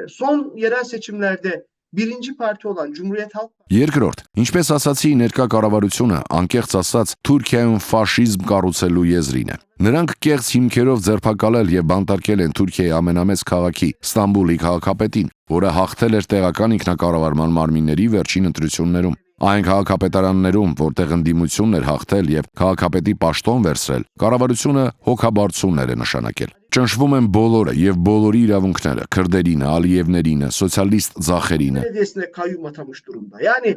Speaker 16: son yerel seçimlerde birinci parti olan Cumhuriyet Halk
Speaker 17: Երկրորդ, ինչպես ասացի, ներկա կառավարությունը անկեղծ ասած Թուրքիայում ֆաշիզմ կառուցելու եզրին է։ Նրանք կեղծ հիմքերով ձերբակալել եւ բանտարկել են Թուրքիայի ամենամեծ քաղաքի Ստամբուլի քաղաքապետին, որը հաղթել էր տեղական ինքնակառավարման մարմինների վերջին ընտրություններում։ Այն քաղաքապետարաններում, որտեղ ընդդիմությունն էր հաղթել եւ քաղաքապետի պաշտոն վերցրել, կառավարությունը հոգաբարձություններ է նշանակել։ Ճնշվում են բոլորը եւ բոլորի իրավունքները, քրդերինը, ալիևներինը, սոցիալիստ ձախերինը։
Speaker 16: Belediyesine kayyum atamış durumda. Yani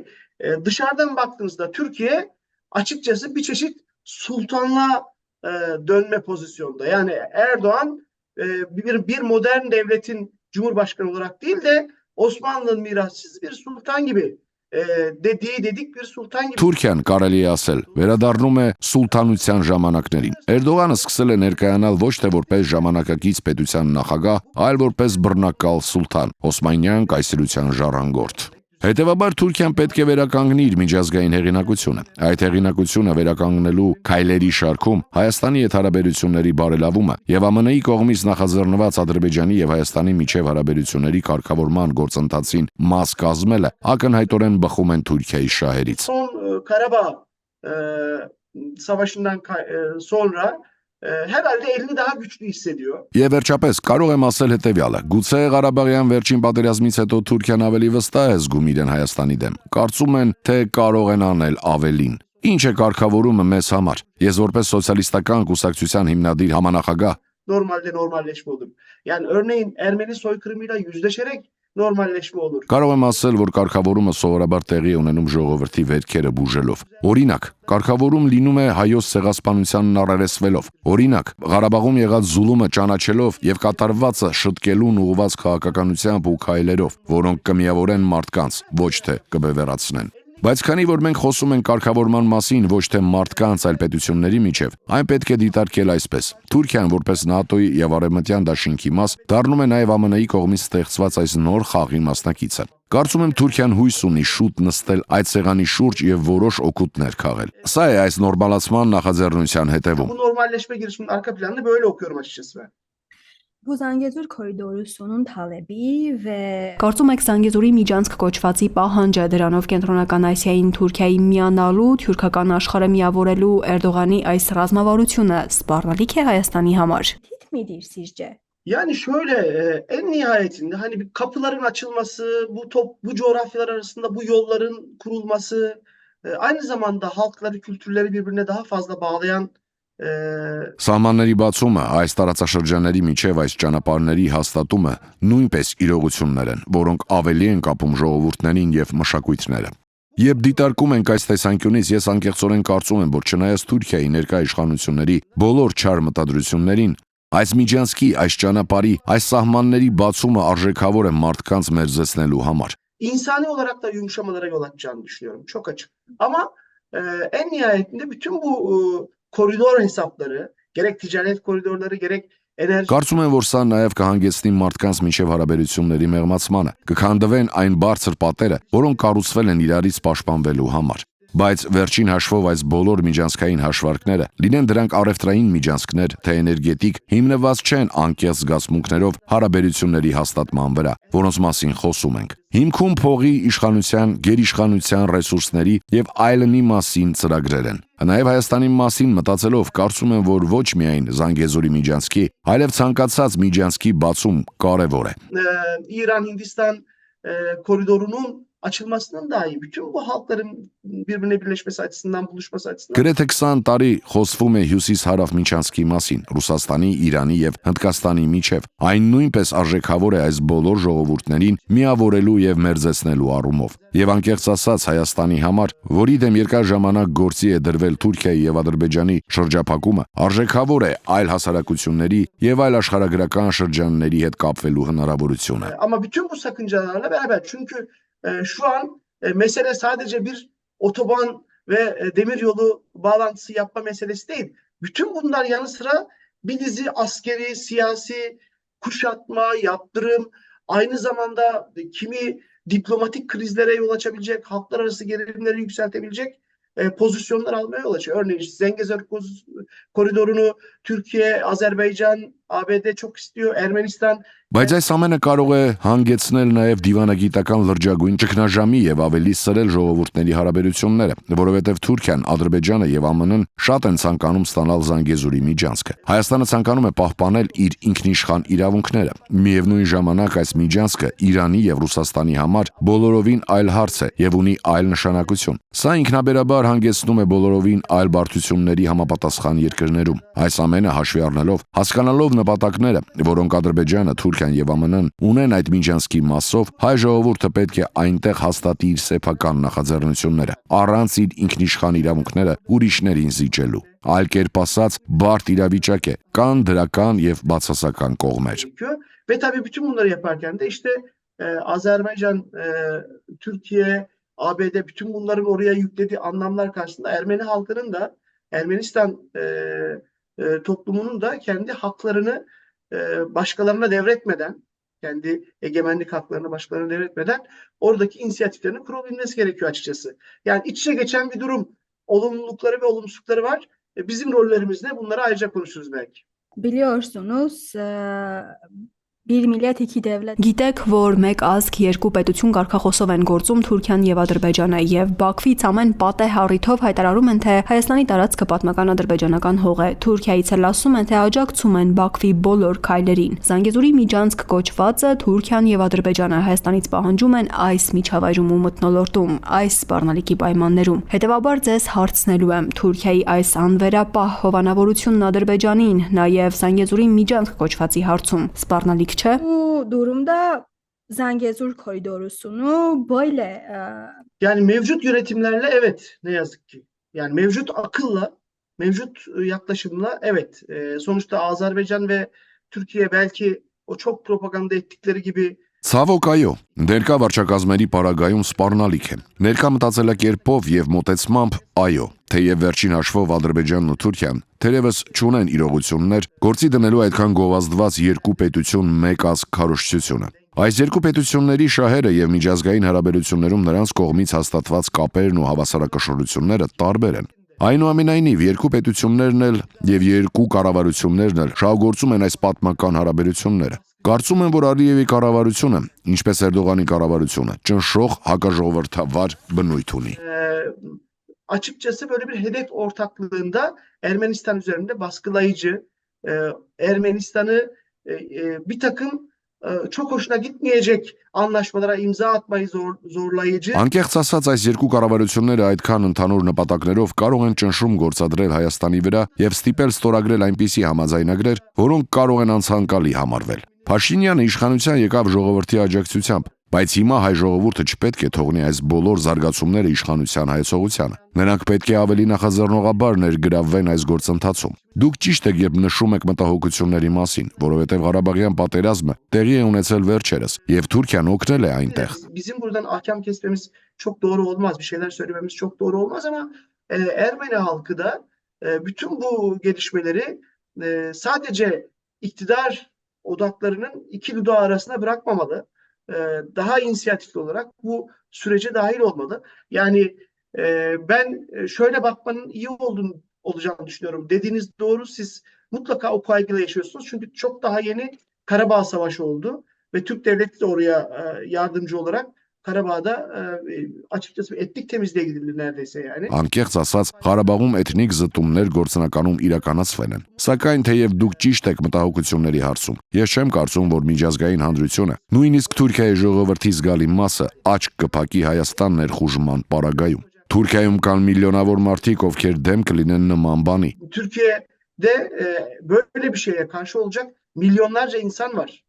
Speaker 16: dışarıdan baktığınızda Türkiye açıkçası bir çeşit sultanlığa dönme pozisyonda. Yani Erdoğan bir modern devletin cumhurbaşkanı olarak değil de Osmanlı'nın mirasçısı bir sultan gibi dedik bir sultan gibi.
Speaker 17: Թուրքիան կարելի է ասել վերադառնում է սուլթանության ժամանակներին։ Էրդողանը սկսել է ներկայանալ ոչ թե որպես ժամանակակից պետության նախագահ, այլ որպես բռնակալ սուլթան, Օսմանյան կայսրության ժառանգորդ։ Հետևաբար Թուրքիան պետք է վերականգնի իր միջազգային հեղինակությունը։ Այդ հեղինակությունը վերականգնելու քայլերի շարքում Հայաստանի հետ հարաբերությունների բարելավումը եւ ԱՄՆ-ի կողմից նախաձեռնված Ադրբեջանի եւ Հայաստանի միջև հարաբերությունների կարգավորման գործընթացին մաս կազմելը ակնհայտորեն բխում են Թուրքիայի շահերից։
Speaker 16: Son Karabağ savaşından sonra herhalde elini daha güçlü hissediyor.
Speaker 17: Եվ վերջապես կարող եմ ասել հետևյալը. գուցե Ղարաբաղյան վերջին պատերազմից հետո Թուրքիան ավելի վստահ է զգում իրեն Հայաստանի դեմ։ Կարծում են, թե կարող են անել ավելին։ Ինչ է կարգավորումը մեզ համար։ Ես որպես սոցիալիստական կուսակցության հիմնադիր համանախագահ
Speaker 16: Normalde normalleşme olur. Yani örneğin Ermeni soykırımıyla yüzleşerek normalleşme olur.
Speaker 17: Կարող եմ ասել, որ կարգավորումը սովորաբար տեղի է ունենում ժողովրդի վերքերը բուժելով։ Օրինակ, կարգավորում լինում է հայոց ցեղասպանությանն առերեսվելով։ Օրինակ, Ղարաբաղում եղած զուլումը ճանաչելով եւ կատարվածը շտկելուն ուղղված քաղաքականությամբ ու քայլերով, որոնք կմիավորեն մարդկանց, ոչ թե կբևեռացնեն։ Բայց քանի որ մենք խոսում ենք կարգավորման մասին ոչ թե մարդկանց, այլ պետությունների միջև, այն պետք է դիտարկել այսպես. Թուրքիան որպես ՆԱՏՕ-ի եւ Արևմտյան դաշինքի մաս դառնում է նաեւ ԱՄՆ-ի կողմից ստեղծված այս նոր խաղի մասնակիցը։ Կարծում եմ Թուրքիան հույս ունի շուտ նստել այդ սեղանի շուրջ եւ որոշ օգուտներ քաղել։ Սա է այս նորմալացման նախաձեռնության հետևում։
Speaker 16: Bu normalleşme girişiminin arka planını böyle okuyorum açıkçası ben.
Speaker 15: Bu Zangezur koridoru sonun talebi ve
Speaker 4: Կարծում եք Զանգեզուրի միջանցք կոչվածի պահանջը դրանով Կենտրոնական Ասիային Թուրքիայի միանալու, թուրքական աշխարհը միավորելու Էրդողանի այս ռազմավարությունը սպառնալիք է Հայաստանի համար։
Speaker 15: tehdit midir sizce?
Speaker 16: Yani şöyle en nihayetinde hani bir kapıların açılması, bu coğrafyalar arasında bu yolların kurulması, aynı zamanda halkları, kültürleri birbirine daha fazla bağlayan
Speaker 17: Սահմանների բացումը, այս տարածաշրջանների միջև այս ճանապարհների հաստատումը նույնպես իրողություններ են, որոնք ավելի են կապում ժողովուրդներին եւ մշակույթները։ Երբ դիտարկում ենք այս տեսանկյունից, ես անկեղծորեն կարծում եմ, որ չնայած Թուրքիայի ներկա իշխանությունների բոլոր չար մտադրություններին, այս միջանցքի, այս ճանապարհի, այս սահմանների բացումը արժեքավոր է մարդկանց մերձեցնելու համար։
Speaker 16: insani olarak da yumuşamalara yol açacağını düşünüyorum. Çok açık. Ama en nihayetinde bütün bu koridor hesapları, gerek ticaret koridorları, gerek enerji...
Speaker 17: Կարծում եմ, որ սա նաև կհանգեցնի մարդկանց միջև հարաբերությունների մեղմացմանը, կքանդվեն այն բարձր պատերը, որոնք կառուցվել են իրարից պաշտպանվելու համար։ Բայց վերջին հաշվով այս բոլոր միջանցքային հաշվարկները, լինեն դրանք առևտրային միջանցքներ, թե էներգետիկ, հիմնված չեն անկեղծ զգացմունքներով հարաբերությունների հաստատման վրա, որոնց մասին խոսում ենք։ Հիմքում փողի, իշխանության, գերիշխանության ռեսուրսների եւ այլնի մասին ծրագրեր են։ Նաև Հայաստանի մասին մտածելով կարծում եմ, որ ոչ միայն Զանգեզուրի միջանցքի, այլև ցանկացած միջանցքի բացում կարևոր է։
Speaker 16: İran-Hindistan koridorunun açılmasından dahi bütün bu halkların birbirine birleşmesi açısından, buluşması açısından.
Speaker 17: Գրեթե 20 տարի խոսվում է հյուսիս-հարավ միջանցքի մասին, Ռուսաստանի, Իրանի եւ Հնդկաստանի միջև։ Այն նույնպես արժեքավոր է այս բոլոր ժողովուրդներին միավորելու եւ մերձեցնելու առումով։ Եվ անկեղծ ասած Հայաստանի համար, որի դեմ երկար ժամանակ գործի է դրվել Թուրքիայի եւ Ադրբեջանի շրջափակումը, արժեքավոր է այլ հասարակությունների եւ այլ աշխարհագրական շրջանների հետ կապվելու հնարավորությունը։
Speaker 16: Ama bütün bu sakıncalarla beraber çünkü şu an mesele sadece bir otoban ve demiryolu bağlantısı yapma meselesi değil. Bütün bunlar yanı sıra bir dizi askeri, siyasi, kuşatma, yaptırım, aynı zamanda kimi diplomatik krizlere yol açabilecek, halklar arası gerilimleri yükseltebilecek pozisyonlar almaya yol açıyor. Örneğin Zengezur koridorunu Türkiye, Azerbaycan, ABD çok istiyor, Ermenistan.
Speaker 17: Բայց այս ամենը կարող է հանգեցնել նաև դիվանագիտական լրջագույն ճգնաժամի եւ ավելի սրել ժողովուրդների հարաբերությունները, որովհետեւ Թուրքիան, Ադրբեջանը եւ ԱՄՆ-ն շատ են ցանկանում ստանալ Զանգեզուրի միջանցքը։ Հայաստանը ցանկանում է պահպանել իր ինքնիշխան իրավունքները։ Միևնույն ժամանակ այս միջանցքը Իրանի եւ Ռուսաստանի համար բոլորովին այլ հարց է եւ ունի այլ նշանակություն։ Սա ինքնաբերաբար հանգեցնում է բոլորովին այլ բարդությունների համապատասխան երկրներում։ Այս ամենը հաշվի առնելով, հասկանալով նպատակները, որոնք Ադրբեջանը, Թուրքիան եւ ԱՄՆ-ն ունեն այդ միջանցքի մասով, հայ ժողովուրդը պետք է այնտեղ հաստատի իր սեփական նախաձեռնությունները, առանց իր ինքնիշխան իրավունքները ուրիշներին զիջելու։ Այլ կերպ ասած, բարդ իրավիճակ է, կան դրական եւ բացասական կողմեր։
Speaker 16: Ve tabii bütün bunları yaparken de işte Azerbaycan, Türkiye, ABD bütün bunların oraya yüklediği anlamlar karşısında Ermeni halkının da Ermenistan toplumunun da kendi haklarını başkalarına devretmeden, kendi egemenlik haklarını başkalarına devretmeden oradaki inisiyatiflerini kurabilmesi gerekiyor açıkçası. Yani iç içe geçen bir durum. Olumlulukları ve olumsuzlukları var. Bizim rollerimizde bunları ayrıca konuşuruz belki.
Speaker 15: Biliyorsunuz bir millet iki devlet.
Speaker 4: Գիտեք, որ մեկ ազգ երկու պետություն կարգախոսով են գործում Թուրքիան եւ Ադրբեջանը եւ Բաքվից ամեն պատե հառիթով հայտարարում են, թե Հայաստանի տարածքը պատմական ադրբեջանական հող է։ Թուրքիայից էլ ասում են, թե աջակցում են Բաքվի բոլոր քայլերին։ Զանգեզուրի միջանցք կոչվածը Թուրքիան եւ Ադրբեջանը Հայաստանից պահանջում են այս միջավայրում ու մթնոլորտում, այս սպառնալիքի պայմաններում։ Հետևաբար ձեզ հարցնելու եմ Թուրքիայի այս անվերապահ հովանավորությունն Ադրբեջանին, նաեւ Զանգեզուրի միջանցք կոչվածի հարցում սպառնալիք չէ։
Speaker 15: Bu durumda Zangezur koridorusunu böyle
Speaker 16: Yani mevcut yönetimlerle evet, ne yazık ki. Yani mevcut akılla, mevcut yaklaşımla evet. Sonuçta Azerbaycan ve Türkiye belki o çok propaganda ettikleri gibi
Speaker 17: Ցավոք այո, ներկա վարչակազմերի պարագայում սպառնալիք է։ Ներկա մտածելակերպով եւ մոտեցմամբ այո, թեև վերջին հաշվով Ադրբեջանն ու Թուրքիան թերևս չունեն իրողություններ գործի դնելու այդքան գովազդված երկու պետություն մեկ ազգ քարոզչությունը։ Այս երկու պետությունների շահերը եւ միջազգային հարաբերություններում նրանց կողմից հաստատված կապերն ու հավասարակշռությունները տարբեր են։ Այնուամենայնիվ երկու պետություններն էլ եւ երկու կառավարություններն էլ շահագործում են այս պատմական հարաբերությունները։ Կարծում եմ, որ Ալիևի կառավարությունը, ինչպես Էրդողանի կառավարությունը, ճնշող հակաժողովրդավար բնույթ ունի։
Speaker 16: Açıkçası böyle bir hedef ortaklığında Ermenistan üzerinde baskılayıcı, Ermenistan'ı bir takım çok hoşuna gitmeyecek anlaşmalara imza atmayı zorlayıcı.
Speaker 17: Անկեղծ ասած, այս երկու կառավարությունները այդքան ընդհանուր նպատակներով կարող են ճնշում գործադրել Հայաստանի վրա եւ ստիպել ստորագրել այնպիսի համաձայնագրեր, որոնք կարող են անցանկալի համարվել։ Փաշինյանը իշխանության եկավ ժողովրդի աջակցությամբ, բայց հիմա հայ ժողովուրդը չպետք է թողնի այս բոլոր զարգացումները իշխանության հայեցողությանը։ Նրանք պետք է ավելի նախաձեռնողաբար ներգրավվեն այս գործընթացում։ Դուք ճիշտ եք, երբ նշում եք մտահոգությունների մասին, որովհետև Ղարաբաղյան պատերազմը տեղի է ունեցել վերջերս եւ Թուրքիան օգնել է այնտեղ։
Speaker 16: Bizim buradan ahkam kesmemiz çok doğru olmaz, bir şeyler söylememiz çok doğru olmaz ama Ermeni halkı da bütün bu gelişmeleri sadece iktidar odaklarının iki dudağı arasına bırakmamalı. Daha inisiyatifli olarak bu sürece dahil olmalı. Yani ben şöyle bakmanın iyi olacağını düşünüyorum. Dediğiniz doğru, siz mutlaka o kaygıyla yaşıyorsunuz. Çünkü çok daha yeni Karabağ Savaşı oldu ve Türk Devleti de oraya yardımcı olarak Karabağ'da açıkçası etnik temizliğe gidildi neredeyse yani.
Speaker 17: Անկեղծ ասած, Ղարաբաղում էթնիկ զտումներ գործնականում իրականացվել են։ Սակայն թեև դուք ճիշտ եք մտահոգությունների հարցում, ես չեմ կարծում, որ միջազգային հանրությունը, նույնիսկ Թուրքիայի ժողովրդի զգալի մասը աչք կփակի Հայաստան ներխուժման պարագայում։ Թուրքիայում կան միլիոնավոր մարդիկ, ովքեր դեմ կլինեն նման բանի։
Speaker 16: Türkiye'de böyle bir şeye karşı olacak milyonlarca insan var.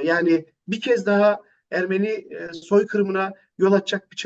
Speaker 16: Yani bir kez daha Ermeni soykırımına yol açacak bir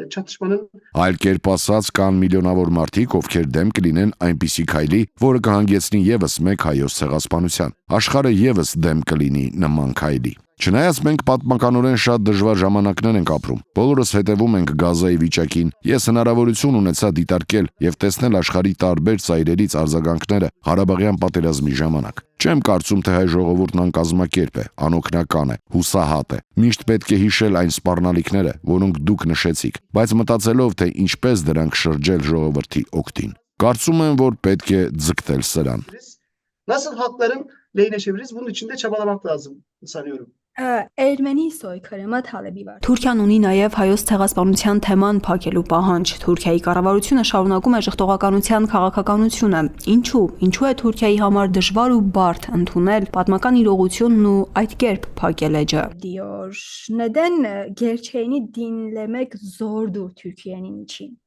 Speaker 16: çatışmanın
Speaker 17: Այլ կերպ ասած, կան միլիոնավոր մարդիկ, ովքեր դեմ կլինեն այնպիսի քայլի, որը կհանգեցնի եւս մեկ հայոց ցեղասպանության։ Աշխարհը եւս դեմ կլինի նման քայլի։ Չնայած մենք պատմականորեն շատ դժվար ժամանակներ ենք ապրում, բոլորս հետևում ենք Գազայի վիճակին, ես հնարավորություն ունեցա դիտարկել եւ տեսնել աշխարհի տարբեր ծայրերից արձագանքները Ղարաբաղյան պատերազմի ժամանակ։ Չեմ կարծում, թե հայ ժողովուրդն անկազմակերպ է, անօգնական է, հուսահատ է։ Միշտ պետք է հիշել այն սպառնալիքները, որոնք դուք նշեցիք, բայց մտածելով, թե ինչպես դրանք շրջել ժողովրդի օգտին։ Կարծում եմ, որ պետք է ձգտել սրան։
Speaker 16: nasıl halkların lehine çeviririz, bunun için de çabalamak lazım sanıyorum.
Speaker 15: Ermeni soykırımı talebi var.
Speaker 4: Թուրքիան ունի նաև հայոց ցեղասպանության թեման փակելու պահանջ։ Թուրքիայի կառավարությունը շարունակում է ժխտողականության քաղաքականությունը։ Ինչու է Թուրքիայի համար դժվար ու բարդ ընդունել պատմական իրողությունն ու այդ kերp փակել էջը։
Speaker 15: Diyor. Neden gerçeğini dinlemek zordur Türkiye'nin için?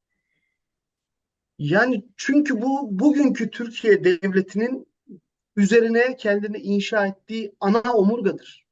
Speaker 16: Yani çünkü bu bugünkü Türkiye devletinin üzerine kendini inşa ettiği ana omurgadır.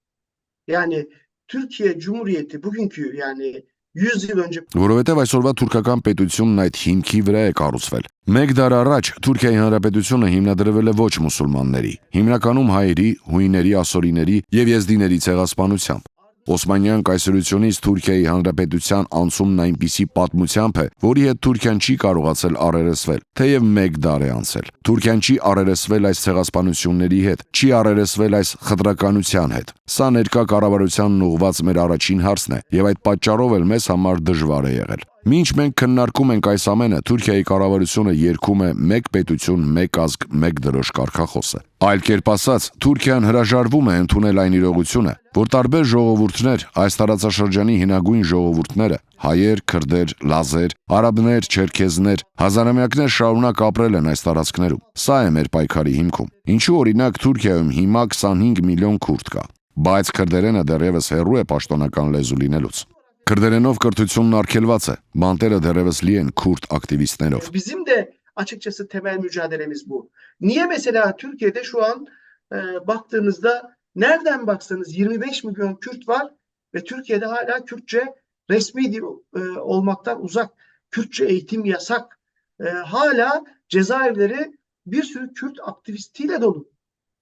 Speaker 16: Yani Türkiye Cumhuriyeti bugünkü yani 100 yıl önce
Speaker 17: Որովհետև այսօրվա թուրքական պետությունն այդ հիմքի վրա է կառուցվել։ Մեկ դար առաջ Թուրքիայի հանրապետությունը հիմնադրվել է ոչ մուսուլմանների, հիմնականում հայերի, հույների, ասորիների եւ եզդիների ցեղասպանությամբ։ Օսմանյան կայսրությունից Թուրքիայի հանրապետության անցումն այնպիսի պատմությամբ է, որի հետ Թուրքիան չի կարողացել առերեսվել, թեև 1 դար է անցել։ Թուրքիան չի առերեսվել այս ցեղասպանությունների հետ, չի առերեսվել այս խտրականության հետ։ Սա ներկա կառավարությանն ուղղված մեր առաջին հարցն է, եւ այդ պատճառով էլ մեզ համար դժվար է եղել։ Մինչ մենք քննարկում ենք այս ամենը, Թուրքիայի կառավարությունը երգում է մեկ պետություն, մեկ ազգ, մեկ դրոշ կարգախոսը։ Այլ կերպ ասած, Թուրքիան հրաժարվում է ընդունել այն իրողությունը, որ տարբեր ժողովուրդներ, այս տարածաշրջանի հնագույն ժողովուրդները, հայեր, քրդեր, լազեր, արաբներ, չերքեզներ, հազարամյակներ շարունակ ապրել են այս տարածքներում։ Սա է մեր պայքարի հիմքում։ Ինչու օրինակ Թուրքիայում հիմա 25 միլիոն քուրդ կա, բայց քրդերենը դեռևս հեռու է պաշտոնական լեզու լինելուց։ Քրդերենով կրթությունն արգելված է, բանտերը դեռևս լի են քուրդ aktivistlerով։
Speaker 16: Bizim de açıkçası temel mücadelemiz bu. Niye mesela Türkiye'de şu an baktığınızda nereden baksanız 25 milyon Kürt var ve Türkiye'de hala Kürtçe resmi dil olmaktan uzak. Kürtçe eğitim yasak. Hala cezaevleri bir sürü Kürt aktivistiyle dolu.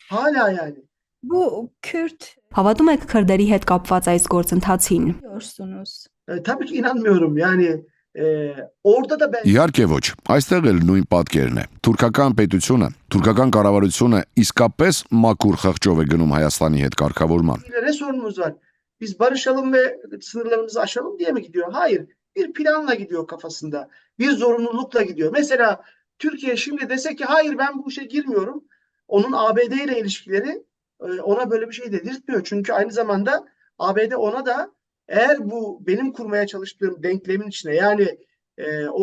Speaker 16: Hala yani.
Speaker 15: Bu Kürt
Speaker 4: Հավատում եք քրդերի հետ կապված այս գործընթացին։
Speaker 15: diyorsunuz.
Speaker 16: Tabii ki inanmıyorum. Yani orada da ben
Speaker 17: Իհարկե ոչ, այստեղ էլ նույն պատկերն է։ Թուրքական պետությունը, թուրքական կառավարությունը իսկապես մաքուր խղճով է գնում Հայաստանի հետ կարգավորման։
Speaker 16: ne sorunumuz var? Biz barışalım ve sınırlarımızı aşalım diye mi gidiyor? Hayır. Bir planla gidiyor kafasında. Bir zorunlulukla gidiyor. Mesela Türkiye şimdi dese ki hayır ben bu işe girmiyorum. Onun ABD ile ilişkileri ona böyle bir şey dedirtmiyor. Çünkü aynı zamanda ABD ona da eğer bu benim kurmaya çalıştığım denklemin içine yani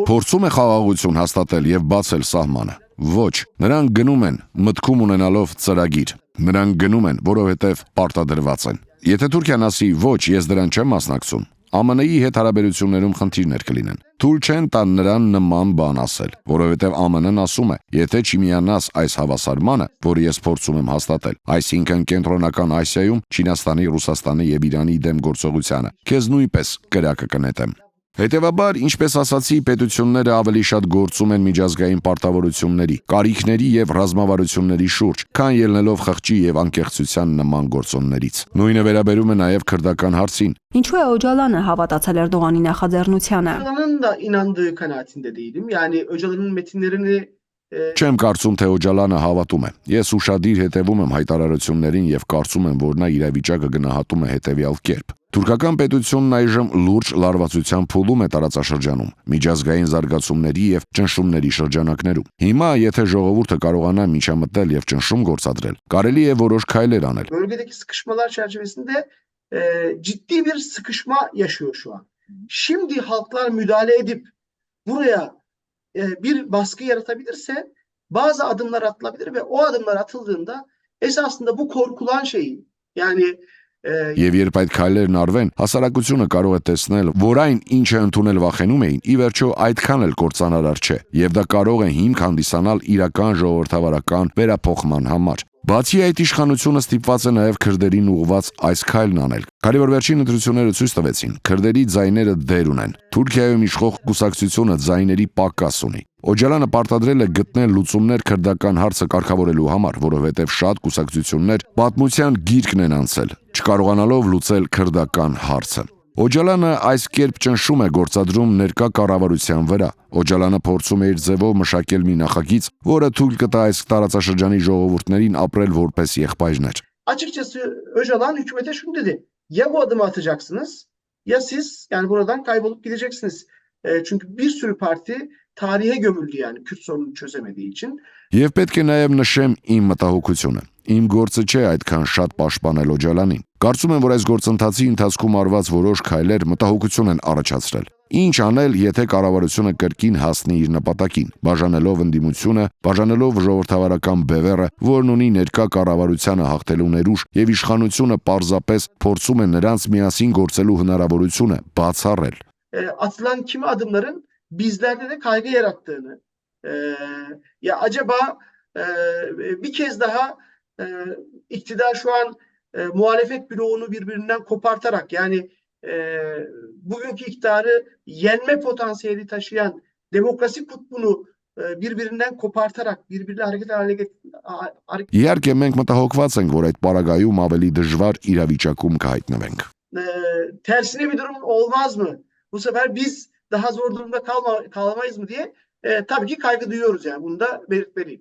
Speaker 17: Փորձում է խաղաղություն հաստատել եւ բացել սահմանը։ Ոչ, նրանք գնում են մտքում ունենալով ծրագիր։ Նրանք գնում են, որովհետեւ պարտադրված են։ Եթե Թուրքիան ասի ոչ, ես դրան չեմ մասնակցում, ԱՄՆ-ի հետ հարաբերություններում խնդիրներ կլինեն։ Թույլ չեն տան նրան նման բան ասել, որովհետև ԱՄՆ-ն ասում է, եթե չմիանաս այս հավասարմանը, որը ես փորձում եմ հաստատել, այսինքն Կենտրոնական Ասիայում Չինաստանի, Ռուսաստանի եւ Իրանի դեմ գործողությանը, քեզ նույնպես կրակը կնետեմ։ Հետևաբար, ինչպես ասացի, պետությունները ավելի շատ գործում են միջազգային պարտավորությունների, կարիքների եւ ռազմավարությունների շուրջ, քան ելնելով խղճի եւ անկեղծության նման գործոններից։ Նույնը վերաբերում է նաեւ քրդական հարցին։
Speaker 4: Ինչու է Օջալանը հավատացել Էրդողանի նախաձեռնությանը։
Speaker 16: Öcalan'ın da inandığı kanaatinde değilim. Yani Öcalan'ın metinlerini
Speaker 17: Չեմ կարծում, թե Օջալանը հավատում է։ Ես ուշադիր հետևում եմ հայտարարություններին եւ կարծում եմ, որ նա իրավիճակը գնահատում է հետեւյալ կերպ։ Թուրքական պետությունն այժմ լուրջ լարվածության փուլում է տարածաշրջանում, միջազգային զարգացումների եւ ճնշումների շրջանակներում։ Հիմա, եթե ժողովուրդը կարողանա միջամտել եւ ճնշում գործադրել, կարելի է որոշ քայլեր անել։
Speaker 16: Bölgedeki sıkışmalar çerçevesinde ciddi bir sıkışma yaşıyor şu an. Şimdi halklar müdahale edip buraya bir baskı yaratabilirse bazı adımlar atılabilir ve o adımlar atıldığında esasında bu korkulan şeyi yani
Speaker 17: Եվ երբ այդ քայլերն արվեն, հասարակությունը կարող է տեսնել, որ այն, ինչը ընդունել վախենում էին, ի վերջո այդքան էլ կործանարար չէ, եւ դա կարող է հիմք հանդիսանալ իրական ժողովրդավարական վերափոխման համար։ Բացի այդ, իշխանությունը ստիպված է նաև քրդերին ուղղված այս քայլն անել։ Քանի որ վերջին ընտրությունները ցույց տվեցին, քրդերի ձայները դեր ունեն։ Թուրքիայում իշխող կուսակցությունը ձայների պակաս ունի։ Օջալանը պարտադրել է գտնել լուծումներ քրդական հարցը կարգավորելու համար, որովհետև շատ կուսակցություններ պատմության գիրկն են անցել, չկարողանալով լուծել քրդական հարցը։ Օջալանը այս կերպ ճնշում է գործադրում ներկա կառավարության վրա։ Օջալանը փորձում է իր ձևով մշակել մի նախագիծ, որը թույլ կտա այս տարածաշրջանի ժողովուրդներին ապրել որպես եղբայրներ։
Speaker 16: Açıkçası Öcalan hükümete şunu dedi. Ya bu adımı atacaksınız ya siz yani buradan kaybolup gideceksiniz. Çünkü bir sürü parti tarihe gömüldü yani Kürt sorununu çözemediği için.
Speaker 17: Եվ պետք է նաև նշեմ իմ մտահոգությունը։ Իմ գործը չէ այդքան շատ պաշտպանել Օջալանին։ Կարծում եմ, որ այս գործընթացի ընթացքում արված որոշ քայլեր մտահոգություն են առաջացրել։ Ինչ անել, եթե կառավարությունը կրկին հասնի իր նպատակին, բաժանելով ընդդիմությունը, բաժանելով ժողովրդավարական բևեռը, որն ունի ներկա կառավարությանը հաղթելու ներուժ, եւ իշխանությունը պարզապես փորձում է նրանց միասին գործելու հնարավորությունը բացառել։
Speaker 16: Atılan kimi adımların bizlerde de kaygı yarattığını ya acaba bir kez daha iktidar şu an muhalefet bloğunu birbirinden kopartarak yani bugünkü iktidarı yenme potansiyeli taşıyan demokrasi kutbunu birbirinden kopartarak birbirine hareket hale
Speaker 17: Իհարկե մենք մտահոգված ենք, որ այդ պարագայում ավելի դժվար իրավիճակում կհայտնվենք։
Speaker 16: tersine bir durum olmaz mı? Bu sefer biz daha zor durumda kalamayız mı diye tabii ki kaygı duyuyoruz yani bunu da belirtmeliyim.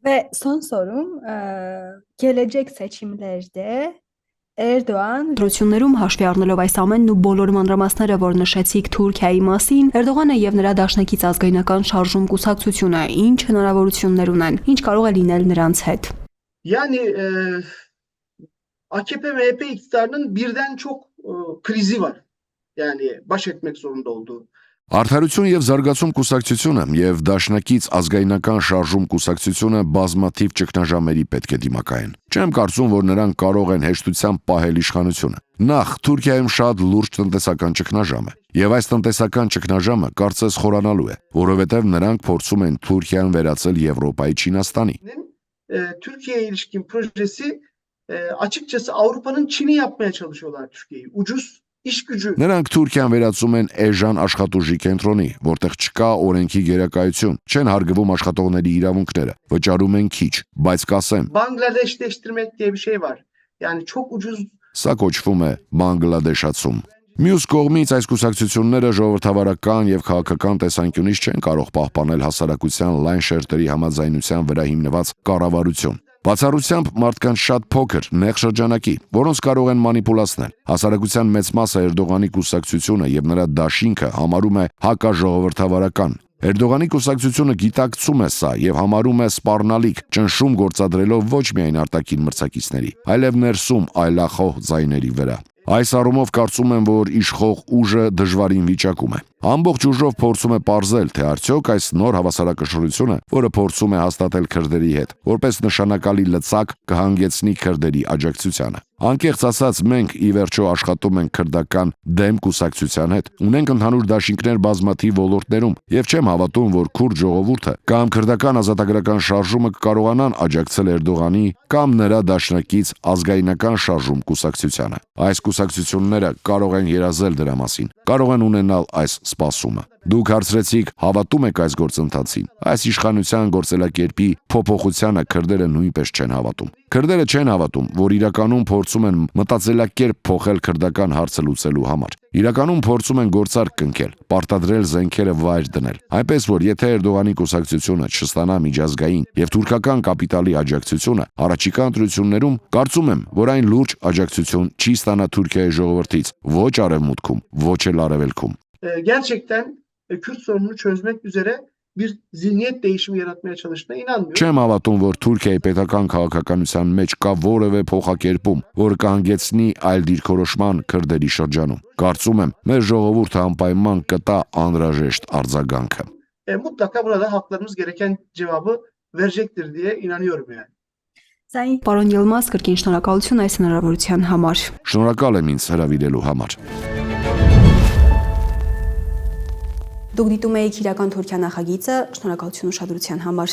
Speaker 15: Ve son sorum, gelecek seçimlerde Erdoğan
Speaker 4: Դրություններում հաշվի առնելով այս ամենն ու բոլոր մանրամասները, որ նշեցիք Թուրքիայի մասին, Էրդողանը եւ նրա դաշնակից ազգայնական շարժում կուսակցությունը ինչ հնարավորություններ ունեն, ինչ կարող է լինել նրանց հետ։
Speaker 16: Yani AKP-MHP iktidarının birden çok krizi var. Yani baş etmek zorunda olduğu.
Speaker 17: Արդարություն եւ զարգացում կուսակցությունը եւ դաշնակից ազգայնական շարժում կուսակցությունը բազմաթիվ ճգնաժամերի պետք է դիմակայեն։ Չեմ կարծում, որ նրանք կարող են հեշտությամբ պահել իշխանությունը։ Նախ Թուրքիայում շատ լուրջ տնտեսական ճգնաժամ է, եւ այս տնտեսական ճգնաժամը կարծես խորանալու է, որովհետեւ նրանք փորձում են Թուրքիան վերածել Եվրոպայի Չինաստանի։
Speaker 16: Türkiye'ye ilişkin projesi açıkçası Avrupa'nın Çin'i yapmaya çalışıyorlar Türkiye'yi. Ucuz iş gücü.
Speaker 17: Նրանք Թուրքիան վերածում են էժան աշխատուժի կենտրոնի, որտեղ չկա օրենքի գերակայություն, չեն հարգվում աշխատողների իրավունքները, վճարում են քիչ, բայց կասեմ,
Speaker 16: Bangladeşleştirmek diye bir şey var. Yani çok ucuz.
Speaker 17: Սա կոչվում է բանգլադեշացում։ Մյուս կողմից այս կուսակցությունները ժողովրդավարական եւ քաղաքական տեսանկյունից չեն կարող պահպանել հասարակության լայն շերտերի համաձայնության վրա հիմնված կառավարություն։ Բացառությամբ մարդկանց շատ փոքր նեղ շրջանակի, որոնց կարող են մանիպուլացնել։ Հասարակության մեծ մասը Էրդողանի կուսակցությունը եւ նրա դաշինքը համարում է հակաժողովրդավարական։ Էրդողանի կուսակցությունը գիտակցում է սա եւ համարում է սպառնալիք, ճնշում գործադրելով ոչ միայն արտաքին մրցակիցների, այլև ներսում այլախոհ ձայների վրա։ Այս առումով կարծում եմ, որ իշխող ուժը դժվարին վիճակում է։ Ամբողջ ուժով փորձում է պարզել, թե արդյոք այս նոր հավասարակշռությունը, որը փորձում է հաստատել քրդերի հետ, որպես նշանակալի լծակ կհանգեցնի քրդերի աջակցությանը։ Անկեղծ ասած, մենք ի վերջո աշխատում ենք քրդական դեմ կուսակցության հետ։ Ունենք ընդհանուր դաշինքներ բազմաթիվ ոլորտներում, եւ չեմ հավատում, որ քուրդ ժողովուրդը կամ քրդական ազատագրական շարժումը կկարողանան աջակցել Էրդողանի կամ նրա դաշնակից ազգայնական շարժում կուսակցությանը։ Այս կուսակցությունները կարող են երազել դրա մասին, կարող են ունենալ այս սպասումը։ Դուք հարցրեցիք, հավատում եք այս գործընթացին։ Այս իշխանության գործելակերպի փոփոխությանը քրդերը նույնպես չեն հավատում։ Քրդերը չեն հավատում, որ իրականում փորձում են մտածելակերպ փոխել քրդական հարցը լուծելու համար։ Իրականում փորձում են գործարք կնքել, պարտադրել զենքերը վայր դնել։ Այնպես որ եթե Էրդողանի կուսակցությունը չստանա միջազգային եւ թուրքական կապիտալի աջակցությունը, առաջիկա ընտրություններում կարծում եմ, որ այն լուրջ աջակցություն չի ստանա Թուրքիայի ժողովրդից, ոչ արևմուտքում, ոչ էլ արևելքում։
Speaker 16: Gerçekten Kürt sorununu çözmek üzere bir zihniyet değişimi yaratmaya çalıştığına inanmıyorum.
Speaker 17: Չեմ հավատում, որ Թուրքիայի պետական քաղաքականության մեջ կա որևէ փոխակերպում, որը կհանգեցնի այլ դիրքորոշման քրդերի շրջանում։ Կարծում եմ, մեր ժողովուրդը անպայման կտա անհրաժեշտ արձագանքը։
Speaker 16: Mutlaka burada halklarımız gereken cevabı verecektir diye inanıyorum yani.
Speaker 4: Պարոն Ելմաս, կրկին շնորհակալություն այս հնարավորության համար։
Speaker 17: Շնորհակալ եմ ինձ հրավիրելու համար։
Speaker 4: Դուք դիտում եք իրական Թուրքիա նախագիծը, շնորհակալություն ուշադրության համար։